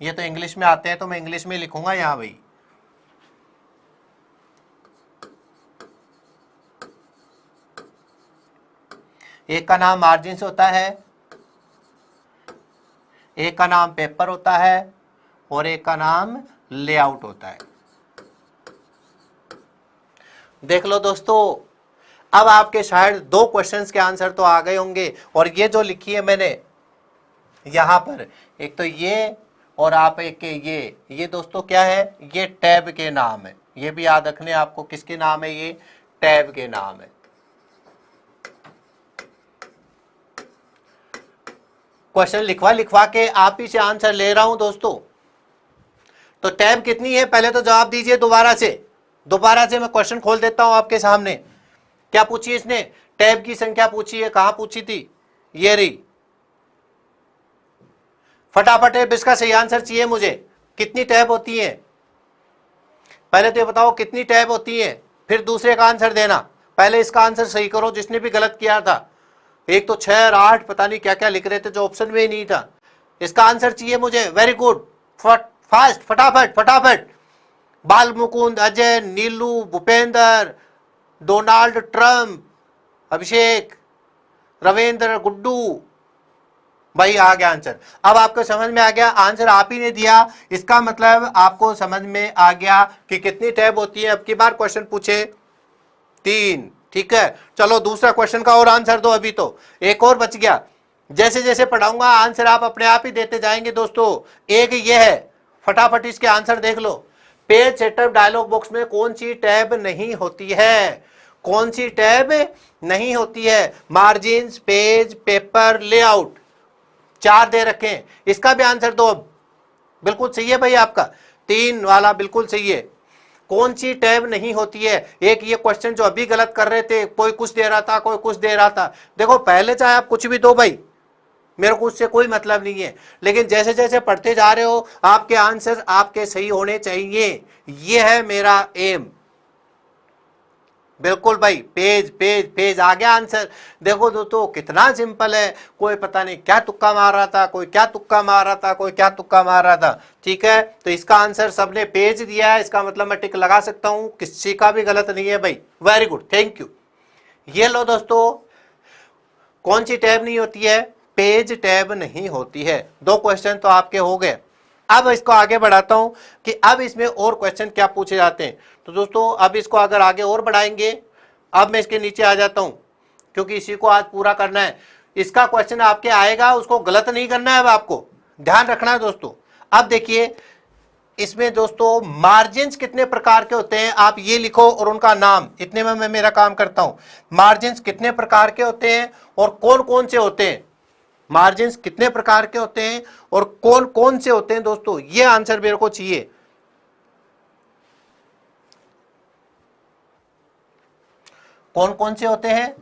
ये तो इंग्लिश में आते हैं तो मैं इंग्लिश में लिखूंगा यहाँ भाई। एक का नाम मार्जिन्स होता है, एक का नाम पेपर होता है और एक का नाम लेआउट होता है। देख लो दोस्तों, अब आपके शायद 2 क्वेश्चंस के आंसर तो आ गए होंगे। और ये जो लिखी है मैंने यहां पर, एक तो ये और आप एक के ये दोस्तों क्या है? ये टैब के नाम है। ये भी याद रखने आपको, किसके नाम है? ये टैब के नाम है। क्वेश्चन लिखवा लिखवा के आप ही से आंसर ले रहा हूं दोस्तों। तो टैब कितनी है पहले तो जवाब दीजिए दोबारा से। दोबारा से मैं क्वेश्चन खोल देता हूं आपके सामने। क्या पूछी इसने? टैब की संख्या पूछी है। कहां पूछी थी? ये रही। फटाफट है, इसका सही आंसर चाहिए मुझे। कितनी टैब होती है पहले तो ये बताओ, कितनी टैब होती है, फिर दूसरे का आंसर देना। पहले इसका आंसर सही करो जिसने भी गलत किया था। एक तो 6 और 8 पता नहीं क्या क्या लिख रहे थे जो ऑप्शन में ही नहीं था। इसका आंसर चाहिए मुझे। वेरी गुड, फास्ट, फटाफट फटाफट। बाल मुकुंद, अजय, नीलू, भूपेंद्र, डोनाल्ड ट्रंप, अभिषेक, रविंद्र, गुड्डू, भाई आ गया आंसर। अब आपको समझ में आ गया, आंसर आप ही ने दिया, इसका मतलब आपको समझ में आ गया कि कितनी टैब होती है। अब की बार क्वेश्चन पूछे 3, ठीक है। चलो दूसरा क्वेश्चन का और आंसर दो, अभी तो एक और बच गया। जैसे जैसे पढ़ाऊंगा आंसर आप अपने आप ही देते जाएंगे दोस्तों। एक ये है, फटाफट इसके आंसर देख लो। पेज सेटअप डायलॉग बॉक्स में कौन सी टैब नहीं होती है? कौन सी टैब नहीं होती है? मार्जिन्स, पेज, पेपर, लेआउट, 4 दे रखे हैं। इसका भी आंसर दो अब। बिल्कुल सही है भाई आपका, 3 वाला बिल्कुल सही है। कौन सी टैब नहीं होती है? एक ये क्वेश्चन जो अभी गलत कर रहे थे, कोई कुछ दे रहा था कोई कुछ दे रहा था। देखो पहले चाहे आप कुछ भी दो भाई, मेरे को उससे कोई मतलब नहीं है, लेकिन जैसे जैसे पढ़ते जा रहे हो आपके आंसर आपके सही होने चाहिए। ये है मेरा एम। बिल्कुल भाई, पेज पेज पेज आ गया आंसर। देखो दोस्तों कितना सिंपल है। कोई पता नहीं क्या तुक्का मार रहा था, कोई क्या तुक्का मार रहा था, कोई क्या तुक्का मार रहा था। ठीक है, तो इसका आंसर सबने पेज दिया है, इसका मतलब मैं टिक लगा सकता हूं, किसी का भी गलत नहीं है भाई। Very good, thank you. ये लो दोस्तों, कौन सी टैब नहीं होती है? पेज टैब नहीं होती है। 2 क्वेश्चन तो आपके हो गए। अब इसको आगे बढ़ाता हूं कि अब इसमें और क्वेश्चन क्या पूछे जाते हैं। तो दोस्तों अब इसको अगर आगे और बढ़ाएंगे, अब मैं इसके नीचे आ जाता हूं क्योंकि इसी को आज पूरा करना है। इसका क्वेश्चन आपके आएगा, उसको गलत नहीं करना है, अब आपको ध्यान रखना है दोस्तों। अब देखिए इसमें दोस्तों मार्जिन्स कितने प्रकार के होते हैं आप ये लिखो और उनका नाम, इतने में मैं मेरा काम करता हूं। मार्जिन्स कितने प्रकार के होते हैं और कौन कौन से होते हैं? मार्जिन्स कितने प्रकार के होते हैं और कौन कौन से होते हैं दोस्तों, ये आंसर मेरे को चाहिए। कौन कौन से होते हैं?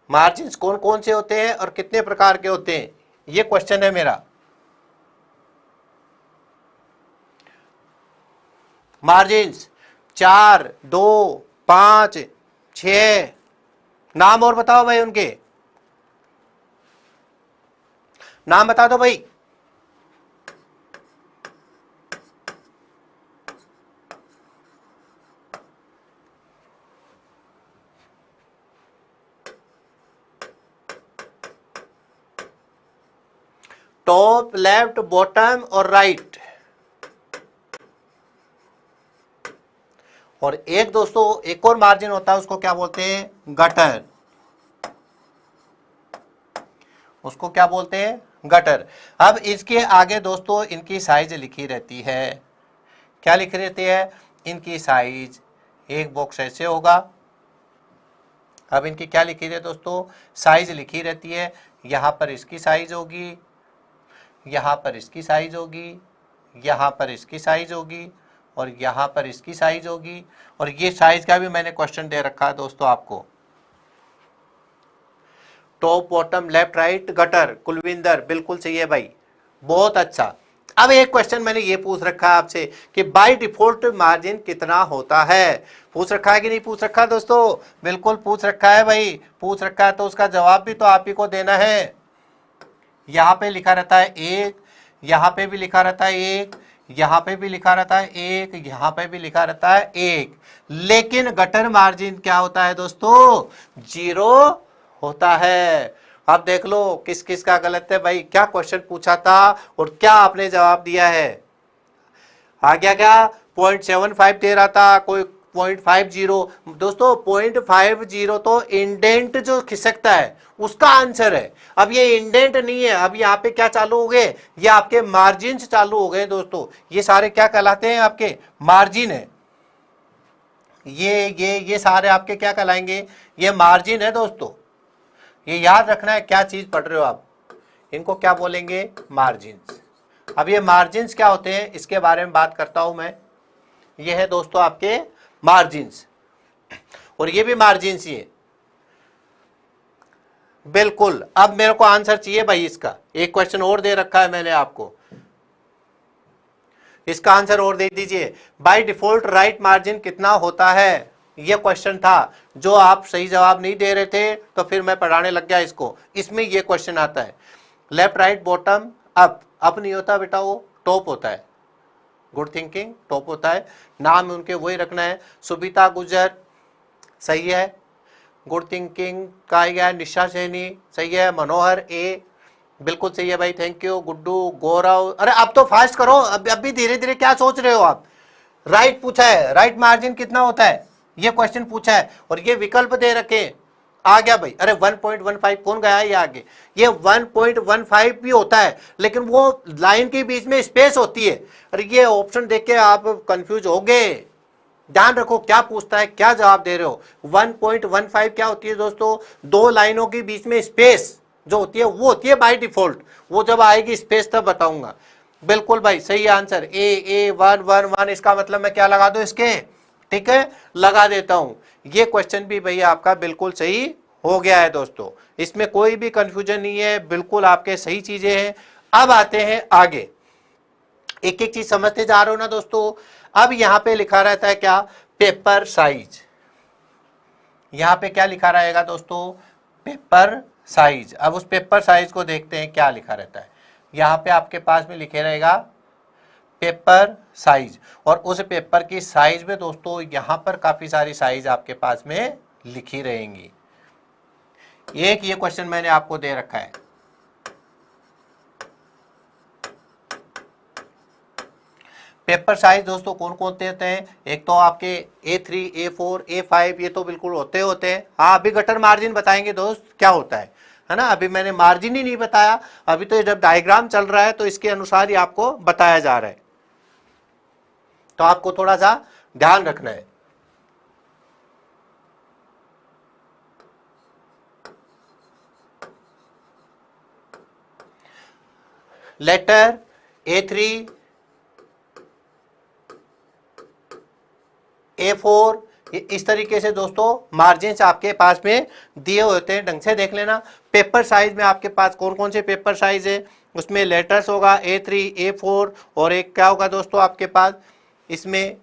मार्जिन्स कौन कौन से होते हैं और कितने प्रकार के होते हैं, ये क्वेश्चन है मेरा। मार्जिन्स 4, 2, 5, 6, नाम और बताओ भाई, उनके नाम बता दो भाई। टॉप, लेफ्ट, बॉटम और राइट। और एक दोस्तों एक और मार्जिन होता है, उसको क्या बोलते हैं, गटर। उसको क्या बोलते हैं, गटर। अब इसके आगे दोस्तों इनकी साइज लिखी रहती है। क्या लिखी रहती है, इनकी साइज। एक बॉक्स ऐसे होगा। अब इनकी क्या लिखी है दोस्तों, साइज लिखी रहती है। यहां पर इसकी साइज होगी, यहां पर इसकी साइज होगी, यहां पर इसकी साइज होगी और यहां पर इसकी साइज होगी। और ये साइज का भी मैंने क्वेश्चन दे रखा है दोस्तों आपको। Top, bottom, left, right, gutter. Kulvinder बिल्कुल सही है भाई, बहुत अच्छा। अब एक क्वेश्चन मैंने ये पूछ रखा है आपसे कि बाय डिफॉल्ट मार्जिन कितना होता है। पूछ रखा है कि नहीं पूछ रखा दोस्तों, बिल्कुल पूछ रखा है भाई, पूछ रखा है तो उसका जवाब भी तो आप ही को देना है। यहाँ पे लिखा रहता है एक, यहाँ पे भी लिखा रहता है एक, यहाँ पे भी लिखा रहता है एक, यहाँ पे भी लिखा रहता है एक। लेकिन गटर मार्जिन क्या होता है दोस्तों, 0 होता है। अब देख लो किस किस का गलत है भाई। क्या क्वेश्चन पूछा था और क्या आपने जवाब दिया है। आ गया क्या, 0.75 दे रहा था, कोई 0.50। दोस्तों 0.50 तो इंडेंट जो खिसकता है उसका आंसर है। अब ये इंडेंट नहीं है। अब यहाँ पे क्या चालू हो गए, ये आपके मार्जिन चालू हो गए दोस्तों। ये सारे क्या कहलाते हैं, आपके मार्जिन है। ये सारे आपके क्या कहलाएंगे, ये मार्जिन है दोस्तों। ये याद रखना है क्या चीज पढ़ रहे हो आप, इनको क्या बोलेंगे, मार्जिन्स। अब ये मार्जिन्स क्या होते हैं इसके बारे में बात करता हूं मैं। ये है दोस्तों आपके मार्जिन्स, और ये भी मार्जिन्स ही है बिल्कुल। अब मेरे को आंसर चाहिए भाई इसका। एक क्वेश्चन और दे रखा है मैंने आपको, इसका आंसर और दे दीजिए। बाय डिफॉल्ट राइट मार्जिन कितना होता है, ये क्वेश्चन था जो आप सही जवाब नहीं दे रहे थे तो फिर मैं पढ़ाने लग गया इसको। इसमें ये क्वेश्चन आता है लेफ्ट, राइट, बॉटम, अप नहीं होता बेटा, वो टॉप होता है। गुड थिंकिंग, टॉप होता है। नाम उनके वही रखना है। सुबिता गुजर सही है, गुड थिंकिंग का गया। निशा सैनी सही है। मनोहर ए बिल्कुल सही है भाई, थैंक यू। गुड्डू, गौरव, अरे अब तो फास्ट करो, अब भी धीरे धीरे क्या सोच रहे हो आप। राइट पूछा है, राइट मार्जिन कितना होता है ये क्वेश्चन पूछा है और ये विकल्प दे रखे। आ गया भाई, अरे 1.15 कौन गया है ये आगे। ये 1.15 भी होता है लेकिन वो लाइन के बीच में स्पेस होती है। अरे ये ऑप्शन देख के आप कंफ्यूज हो गए। ध्यान रखो क्या पूछता है, क्या जवाब दे रहे हो। 1.15 क्या होती है दोस्तों, दो लाइनों के बीच में स्पेस जो होती है वो होती है बाय डिफॉल्ट। वो जब आएगी स्पेस तब बताऊंगा। बिल्कुल भाई सही आंसर ए 111। इसका मतलब मैं क्या लगा दूं इसके, ठीक है, लगा देता हूं। ये क्वेश्चन भी भैया आपका बिल्कुल सही हो गया है दोस्तों, इसमें कोई भी कंफ्यूजन नहीं है, बिल्कुल आपके सही चीजें हैं। अब आते हैं आगे, एक एक चीज समझते जा रहे हो ना दोस्तों। अब यहां पे लिखा रहता है क्या, पेपर साइज। यहां पे क्या लिखा रहेगा दोस्तों, पेपर साइज। अब उस पेपर साइज को देखते हैं क्या लिखा रहता है। यहां पे आपके पास में लिखे रहेगा पेपर साइज, और उस पेपर की साइज में दोस्तों यहां पर काफी सारी साइज आपके पास में लिखी रहेंगी। एक ये क्वेश्चन मैंने आपको दे रखा है, पेपर साइज दोस्तों कौन कौन देते हैं। एक तो आपके A3, A4, A5 ये तो बिल्कुल होते हैं। हाँ अभी गटर मार्जिन बताएंगे दोस्त क्या होता है ना। अभी मैंने मार्जिन ही नहीं बताया, अभी तो जब डायग्राम चल रहा है तो इसके अनुसार ही आपको बताया जा रहा है, तो आपको थोड़ा सा ध्यान रखना है। लेटर A3, A4 इस तरीके से दोस्तों मार्जिन आपके पास में दिए होते हैं, ढंग से देख लेना। पेपर साइज में आपके पास कौन कौन से पेपर साइज है, उसमें लेटर्स होगा A3, A4 और एक क्या होगा दोस्तों आपके पास, इसमें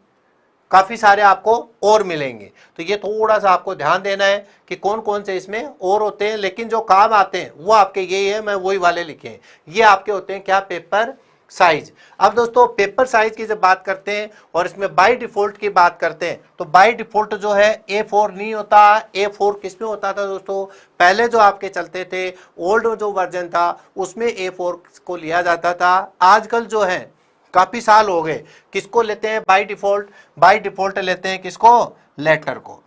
काफी सारे आपको और मिलेंगे। तो ये थोड़ा सा आपको ध्यान देना है कि कौन कौन से इसमें और होते हैं, लेकिन जो काम आते हैं वो आपके यही है, मैं वही वाले लिखे हैं। ये आपके होते हैं क्या, पेपर साइज। अब दोस्तों पेपर साइज की जब बात करते हैं और इसमें बाय डिफॉल्ट की बात करते हैं तो बाय डिफॉल्ट जो है A4 नहीं होता। A4 किस में होता था दोस्तों, पहले जो आपके चलते थे ओल्ड जो वर्जन था उसमें A4 को लिया जाता था। आजकल जो है काफी साल हो गए किसको लेते हैं बाय डिफॉल्ट, बाय डिफॉल्ट लेते हैं किसको, लेटर को।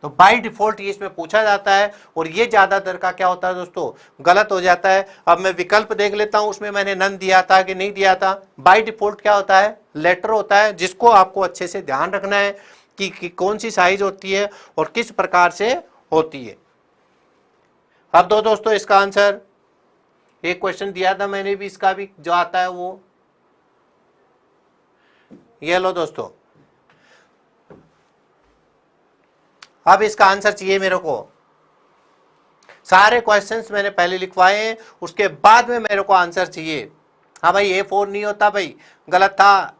तो बाय डिफॉल्ट ये इसमें पूछा जाता है और ये ज्यादातर का क्या होता है दोस्तों, गलत हो जाता है। अब मैं विकल्प देख लेता हूं उसमें मैंने नन दिया था कि नहीं दिया था। बाय डिफॉल्ट क्या होता है, लेटर होता है, जिसको आपको अच्छे से ध्यान रखना है कि कौन सी साइज होती है और किस प्रकार से होती है। अब दो दोस्तों इसका आंसर, एक क्वेश्चन दिया था मैंने भी, इसका भी जो आता है वो ये लो दोस्तों। अब इसका आंसर चाहिए मेरे को, सारे क्वेश्चंस मैंने पहले लिखवाए हैं उसके बाद में मेरे को आंसर चाहिए। हाँ भाई A4 नहीं होता भाई, गलत था,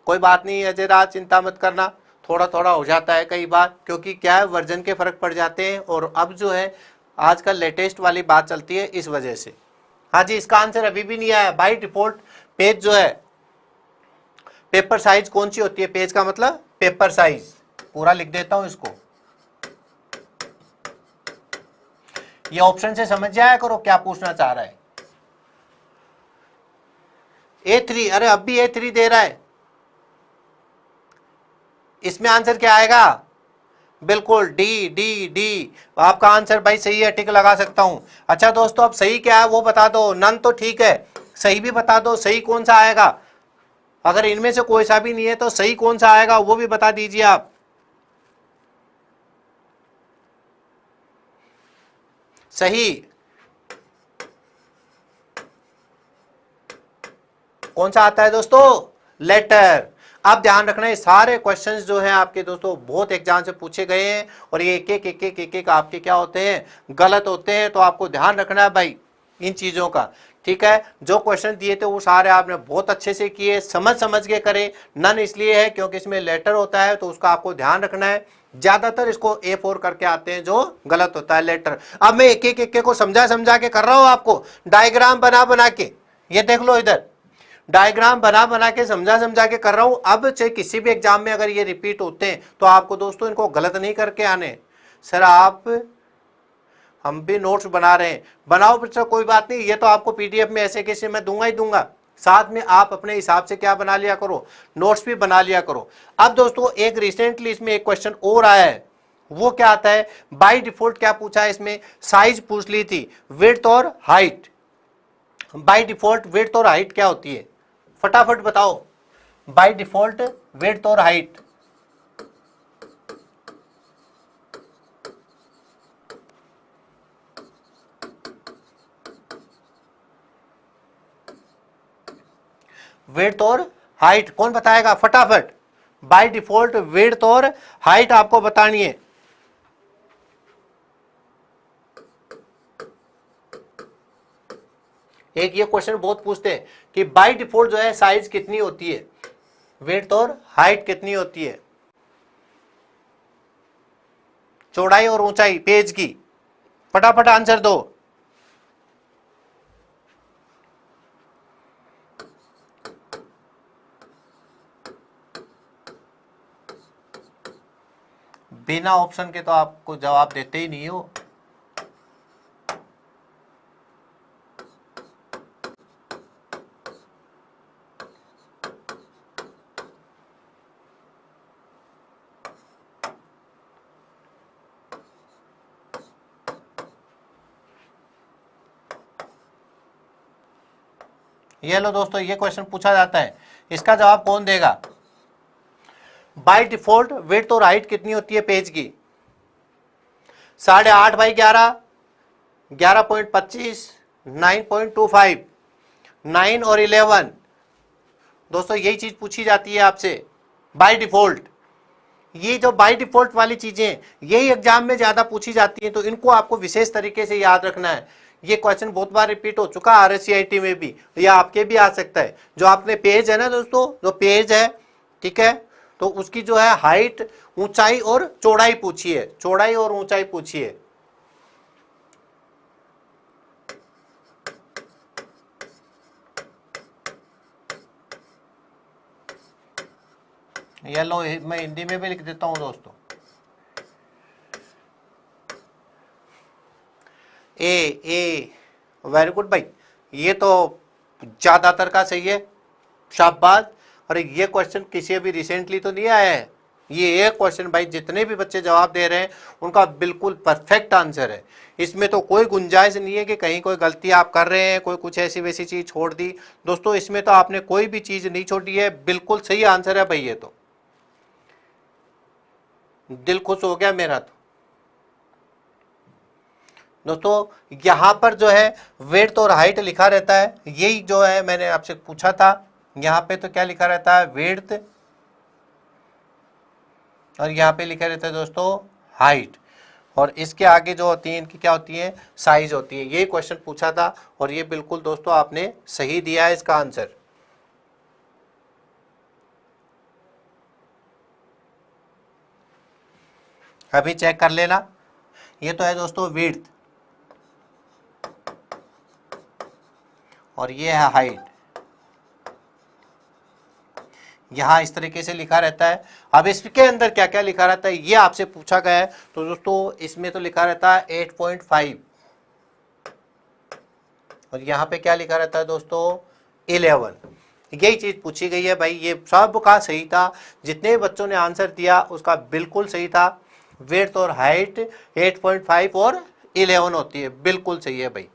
कोई बात नहीं अजय राज चिंता मत करना, थोड़ा थोड़ा हो जाता है कई बार, क्योंकि क्या है वर्जन के फर्क पड़ जाते हैं और अब जो है आजकल लेटेस्ट वाली बात चलती है इस वजह से। हाँ जी इसका आंसर अभी भी नहीं आया। बाय डिफॉल्ट पेज जो है पेपर साइज कौन सी होती है, पेज का मतलब पेपर साइज, पूरा लिख देता हूं इसको। ये ऑप्शन से समझ जाया करो क्या पूछना चाह रहा है। A3, अरे अब भी A3 दे रहा है, इसमें आंसर क्या आएगा, बिल्कुल डी डी डी। आपका आंसर भाई सही है, टिक लगा सकता हूं। अच्छा दोस्तों अब सही क्या है वो बता दो, नन तो ठीक है, सही भी बता दो, सही कौन सा आएगा, अगर इनमें से कोई सा भी नहीं है तो सही कौन सा आएगा वो भी बता दीजिए आप। सही कौन सा आता है दोस्तों, लेटर। अब ध्यान रखना है सारे क्वेश्चंस जो हैं आपके दोस्तों बहुत एग्जाम से पूछे गए हैं और ये एक एक आपके क्या होते हैं, गलत होते हैं। तो आपको ध्यान रखना है भाई इन चीजों का, ठीक है। जो क्वेश्चन दिए थे वो सारे आपने बहुत अच्छे से किए, समझ के करे। नन इसलिए है क्योंकि इसमें लेटर होता है तो उसका आपको ध्यान रखना है। ज्यादातर इसको A4 करके आते हैं जो गलत होता है लेटर। अब मैं एक एक को समझा के कर रहा हूं आपको, डायग्राम बना के, ये देख लो इधर डायग्राम बना के समझा के कर रहा हूं। अब चाहे किसी भी एग्जाम में अगर ये रिपीट होते हैं तो आपको दोस्तों इनको गलत नहीं करके आने। सर आप हम भी नोट्स बना रहे हैं, बनाओ बच्चों कोई बात नहीं, ये तो आपको PDF में ऐसे कैसे मैं दूंगा ही दूंगा, साथ में आप अपने हिसाब से क्या बना लिया करो, नोट्स भी बना लिया करो। अब दोस्तों एक रिसेंटली इसमें एक क्वेश्चन और आया है, वो क्या आता है, बाय डिफॉल्ट क्या पूछा है इसमें, साइज पूछ ली थी, विड्थ और हाइट। बाय डिफॉल्ट विड्थ और हाइट क्या होती है, फटाफट बताओ। बाय डिफॉल्ट विड्थ और हाइट, विड्थ और हाइट कौन बताएगा फटाफट। बाय डिफॉल्ट विड्थ और हाइट आपको बतानी है। एक ये क्वेश्चन बहुत पूछते हैं कि बाय डिफॉल्ट जो है साइज कितनी होती है, विड्थ और हाइट कितनी होती है, चौड़ाई और ऊंचाई पेज की, फटाफट आंसर दो। बिना ऑप्शन के तो आपको जवाब देते ही नहीं हो। ये लो दोस्तों ये क्वेश्चन पूछा जाता है, इसका जवाब कौन देगा। बाय डिफॉल्ट विड्थ और हाइट कितनी होती है पेज की, 8.5 × 11, 11.25, 9.25, 9 और 11। दोस्तों यही चीज पूछी जाती है आपसे बाय डिफॉल्ट। ये जो बाय डिफॉल्ट वाली चीजें यही एग्जाम में ज्यादा पूछी जाती हैं, तो इनको आपको विशेष तरीके से याद रखना है। ये क्वेश्चन बहुत बार रिपीट हो चुका है RSCIT में भी, या आपके भी आ सकता है। जो आपने पेज है ना दोस्तों, जो पेज है ठीक है, तो उसकी जो है हाइट, ऊंचाई और चौड़ाई पूछी है, चौड़ाई और ऊंचाई पूछी है। या लो मैं हिंदी में भी लिख देता हूँ दोस्तों, ए वेरी गुड भाई, ये तो ज्यादातर का सही है, शाबाश। और ये क्वेश्चन किसी अभी रिसेंटली तो नहीं आया है, ये एक क्वेश्चन भाई जितने भी बच्चे जवाब दे रहे हैं उनका बिल्कुल परफेक्ट आंसर है। इसमें तो कोई गुंजाइश नहीं है कि कहीं कोई गलती आप कर रहे हैं, कोई कुछ ऐसी वैसी चीज छोड़ दी। दोस्तों इसमें तो आपने कोई भी चीज नहीं छोड़ी है, बिल्कुल सही आंसर है भाई। ये तो दिल खुश हो गया मेरा। तो दोस्तों यहां पर जो है वेट और हाइट लिखा रहता है, यही जो है मैंने आपसे पूछा था। यहां पे तो क्या लिखा रहता है, वेट, और यहाँ पे लिखा रहता है दोस्तों हाइट, और इसके आगे जो होती है इनकी क्या होती है, साइज होती है। यही क्वेश्चन पूछा था और ये बिल्कुल दोस्तों आपने सही दिया है इसका आंसर। अभी चेक कर लेना, ये तो है दोस्तों विड्थ और ये है हाइट। यहां इस तरीके से लिखा रहता है। अब इसके अंदर क्या क्या लिखा रहता है ये आपसे पूछा गया है। तो दोस्तों इसमें तो लिखा रहता है 8.5 और यहां पे क्या लिखा रहता है दोस्तों 11। यही चीज पूछी गई है भाई, ये सब का सही था, जितने बच्चों ने आंसर दिया उसका बिल्कुल सही था। विड्थ और हाइट 8.5 और 11 होती है, बिल्कुल सही है भाई।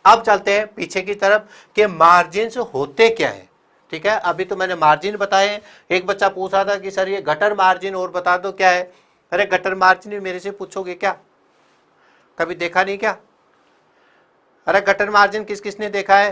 अब चलते हैं पीछे की तरफ कि मार्जिन्स होते क्या है। ठीक है, अभी तो मैंने मार्जिन बताए। एक बच्चा पूछ रहा था कि सर ये गटर मार्जिन और बता दो क्या है। अरे गटर मार्जिन मेरे से पूछोगे क्या, कभी देखा नहीं क्या? अरे गटर मार्जिन किस किसने देखा है?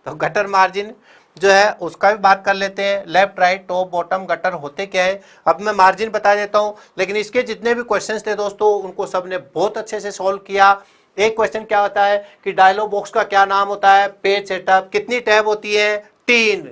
तो गटर मार्जिन जो है उसका भी बात कर लेते हैं। Left right top bottom gutter होते क्या है। अब मैं मार्जिन बता देता हूं, लेकिन इसके जितने भी क्वेश्चंस थे दोस्तों उनको सबने बहुत अच्छे से सॉल्व किया। एक क्वेश्चन क्या होता है कि डायलॉग बॉक्स का क्या नाम होता है, पेज सेटअप, कितनी टैब होती है, 3।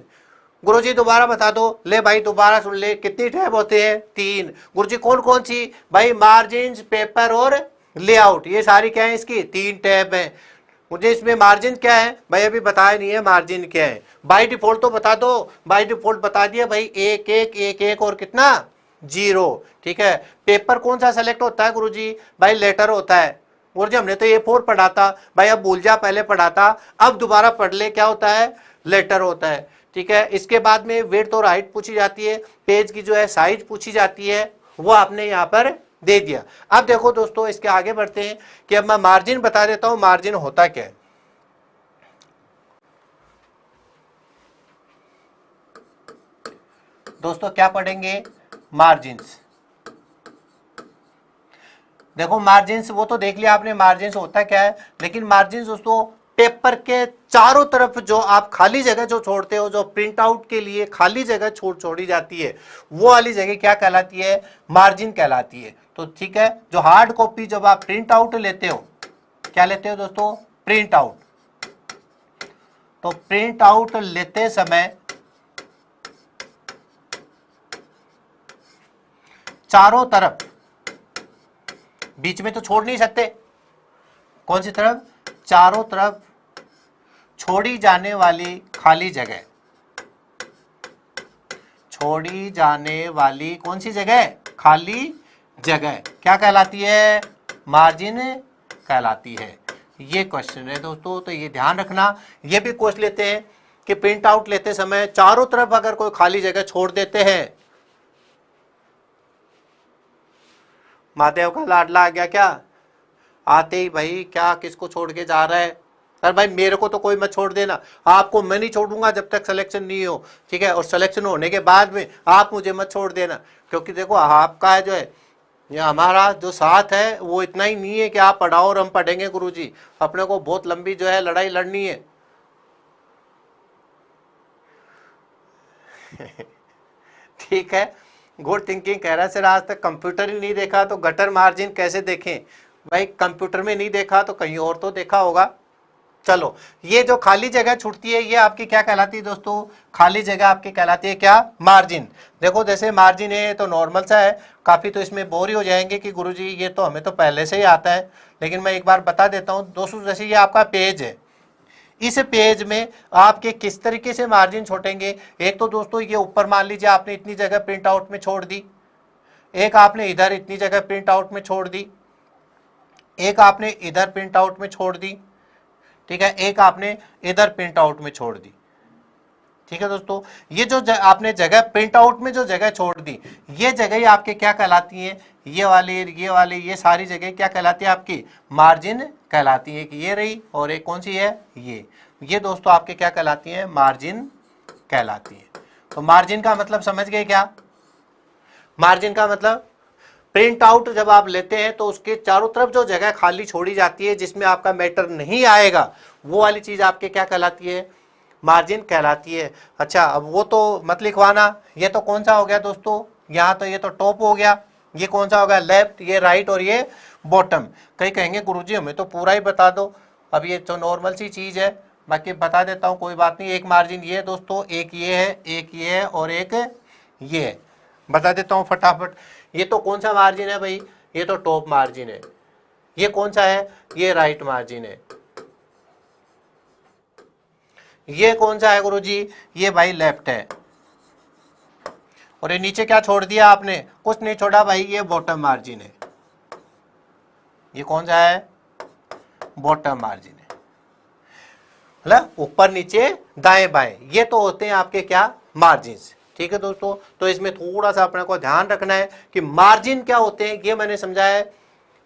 गुरुजी दोबारा बता दो, ले भाई दोबारा सुन ले, कितनी टैब होते हैं, 3। गुरुजी कौन कौन सी? भाई मार्जिन, पेपर और लेआउट, ये सारी क्या है इसकी 3 टैब है। मुझे इसमें मार्जिन क्या है भाई अभी बताया नहीं है, मार्जिन क्या है। बाय डिफॉल्ट तो बता दो, बाय डिफॉल्ट बता दिया भाई 1 1 1 1 और कितना 0। ठीक है, पेपर कौन सा सेलेक्ट होता है गुरुजी? भाई लेटर होता है। गुरुजी हमने तो A4 पढ़ा था भाई, अब भूल जा, पहले पढ़ा था, अब दोबारा पढ़ ले, क्या होता है लेटर होता है। ठीक है, इसके बाद में विड्थ और हाइट पूछी जाती है, पेज की जो है साइज पूछी जाती है, वो आपने यहाँ पर दे दिया। अब देखो दोस्तों इसके आगे बढ़ते हैं कि अब मैं मार्जिन बता देता हूं, मार्जिन होता क्या है। दोस्तों क्या पढ़ेंगे, मार्जिन्स। देखो मार्जिन्स वो तो देख लिया आपने, मार्जिन्स होता क्या है, लेकिन मार्जिन्स दोस्तों पेपर के चारों तरफ जो आप खाली जगह जो छोड़ते हो, जो प्रिंट आउट के लिए खाली जगह छोड़ी जाती है, वो वाली जगह क्या कहलाती है, मार्जिन कहलाती है। तो ठीक है, जो हार्ड कॉपी जब आप प्रिंट आउट लेते हो, क्या लेते हो दोस्तों, प्रिंट आउट। तो प्रिंट आउट लेते समय चारों तरफ, बीच में तो छोड़ नहीं सकते, कौन सी तरफ, चारों तरफ छोड़ी जाने वाली खाली जगह, छोड़ी जाने वाली कौन सी जगह, खाली जगह क्या कहलाती है, मार्जिन कहलाती है। ये क्वेश्चन है दोस्तों, तो ये ध्यान रखना। ये भी क्वेश्चन लेते हैं कि प्रिंट आउट लेते समय चारों तरफ अगर कोई खाली जगह छोड़ देते हैं, महादेव का लाडला आ गया क्या, आते ही भाई क्या किसको छोड़ के जा रहा है। अरे भाई मेरे को तो कोई मत छोड़ देना, आपको मैं नहीं छोड़ूंगा जब तक सिलेक्शन नहीं हो। ठीक है, और सिलेक्शन होने के बाद में आप मुझे मत छोड़ देना, क्योंकि देखो आपका जो है या हमारा जो साथ है वो इतना ही नहीं है कि आप पढ़ाओ और हम पढ़ेंगे गुरुजी, अपने को बहुत लंबी जो है लड़ाई लड़नी है। ठीक है, गुड थिंकिंग कह रहा है सर आज तक कंप्यूटर ही नहीं देखा तो गटर मार्जिन कैसे देखें। भाई कंप्यूटर में नहीं देखा तो कहीं और तो देखा होगा। चलो, ये जो खाली जगह छूटती है ये आपकी क्या कहलाती है दोस्तों, खाली जगह आपकी कहलाती है क्या, मार्जिन। देखो जैसे मार्जिन है तो नॉर्मल सा है, काफ़ी तो इसमें बोर ही हो जाएंगे कि गुरुजी ये तो हमें तो पहले से ही आता है, लेकिन मैं एक बार बता देता हूँ दोस्तों। जैसे ये आपका पेज है, इस पेज में आपके किस तरीके से मार्जिन छोड़ेंगे। एक तो दोस्तों ये ऊपर मान लीजिए आपने इतनी जगह प्रिंट आउट में छोड़ दी, एक आपने इधर इतनी जगह प्रिंट आउट में छोड़ दी, एक आपने इधर प्रिंट आउट में छोड़ दी, ठीक है, एक आपने इधर प्रिंट आउट में छोड़ दी। ठीक है दोस्तों, ये जो आपने जगह प्रिंट आउट में जो जगह छोड़ दी, ये जगह ही आपके क्या कहलाती है, ये वाले ये सारी जगह क्या कहलाती है, आपकी मार्जिन कहलाती है। कि ये रही और एक कौन सी है, ये दोस्तों आपके क्या कहलाती है, मार्जिन कहलाती है। तो मार्जिन का मतलब समझ गए क्या, मार्जिन का मतलब प्रिंट आउट जब आप लेते हैं तो उसके चारों तरफ जो जगह खाली छोड़ी जाती है जिसमें आपका मैटर नहीं आएगा, वो वाली चीज आपके क्या कहलाती है, मार्जिन कहलाती है। अच्छा, अब वो तो मत लिखवाना, ये तो कौन सा हो गया दोस्तों, यहाँ तो ये तो टॉप हो गया, ये कौन सा हो गया, लेफ्ट, ये राइट और ये बॉटम। कई कहेंगे गुरुजी हमें तो पूरा ही बता दो। अब ये तो नॉर्मल सी चीज है, बाकी बता देता हूँ, कोई बात नहीं। एक मार्जिन ये है दोस्तों, एक ये है, एक ये है और एक ये है। बता देता हूँ फटाफट। ये तो कौन सा मार्जिन है भाई, ये तो टॉप मार्जिन है। ये कौन सा है, ये राइट मार्जिन है। ये कौन सा है गुरुजी, ये भाई लेफ्ट है। और ये नीचे क्या छोड़ दिया आपने, कुछ नहीं छोड़ा भाई, ये बॉटम मार्जिन है। ये कौन सा है, बॉटम मार्जिन है। मतलब ऊपर नीचे दाएं बाएं, ये तो होते हैं आपके क्या, मार्जिन। ठीक है दोस्तों, तो इसमें थोड़ा सा अपने को ध्यान रखना है कि मार्जिन क्या होते हैं, ये मैंने समझाया है।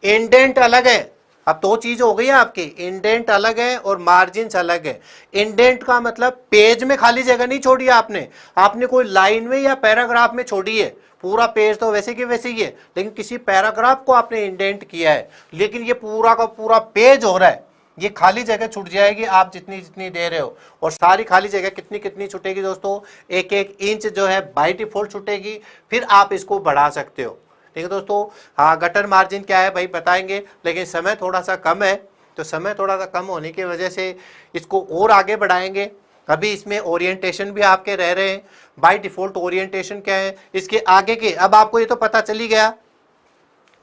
इंडेंट अलग है, अब दो चीज हो गई है आपकी, इंडेंट अलग है और मार्जिन अलग है। इंडेंट का मतलब पेज में खाली जगह नहीं छोड़ी आपने, आपने कोई लाइन में या पैराग्राफ में छोड़ी है। पूरा पेज तो वैसे की वैसे ही है, लेकिन किसी पैराग्राफ को आपने इंडेंट किया है, लेकिन ये पूरा का पूरा पेज हो रहा है, ये खाली जगह छूट जाएगी आप जितनी जितनी दे रहे हो। और सारी खाली जगह कितनी कितनी छूटेगी दोस्तों, 1-1 इंच जो है बाय डिफॉल्ट छूटेगी, फिर आप इसको बढ़ा सकते हो। ठीक है दोस्तों, हाँ गटर मार्जिन क्या है भाई बताएंगे, लेकिन समय थोड़ा सा कम है, तो समय थोड़ा सा कम होने की वजह से इसको और आगे बढ़ाएंगे। अभी इसमें ओरिएंटेशन भी आपके रह रहे हैं। बाय डिफॉल्ट ओरिएंटेशन क्या है, इसके आगे के, अब आपको ये तो पता चली गया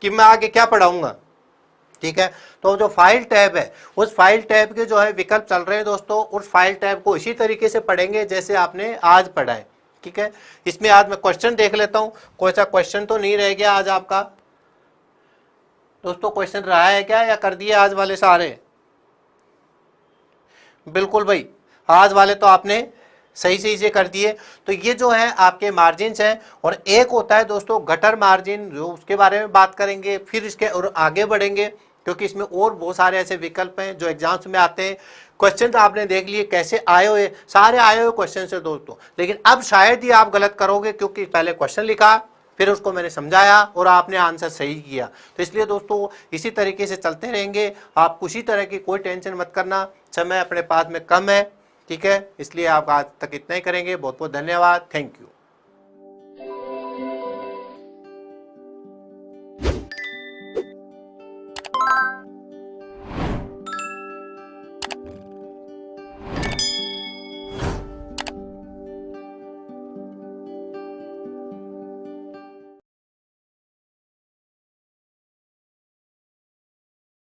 कि मैं आगे क्या पढ़ाऊंगा। ठीक है, तो जो फाइल टैब है, उस फाइल टैब के जो है विकल्प चल रहे हैं दोस्तों, उस फाइल टैब को इसी तरीके से पढ़ेंगे जैसे आपने आज पढ़ा है। ठीक है, इसमें आज मैं क्वेश्चन देख लेता हूं, कोई सा क्वेश्चन तो नहीं रह गया आज आपका दोस्तों, क्वेश्चन रहा है क्या या कर दिए आज वाले सारे। बिल्कुल भाई, आज वाले तो आपने सही सही से कर दिए। तो ये जो है आपके मार्जिन हैं, और एक होता है दोस्तों गटर मार्जिन, जो उसके बारे में बात करेंगे, फिर इसके और आगे बढ़ेंगे, क्योंकि इसमें और बहुत सारे ऐसे विकल्प हैं जो एग्जाम्स में आते हैं। क्वेश्चन तो आपने देख लिए कैसे आए हुए, सारे आए हुए क्वेश्चन से दोस्तों, लेकिन अब शायद ही आप गलत करोगे, क्योंकि पहले क्वेश्चन लिखा, फिर उसको मैंने समझाया और आपने आंसर सही किया। तो इसलिए दोस्तों इसी तरीके से चलते रहेंगे, आप किसी तरह की कोई टेंशन मत करना, समय अपने पास में कम है। ठीक है, इसलिए आप आज तक इतना ही करेंगे। बहुत बहुत धन्यवाद, थैंक यू।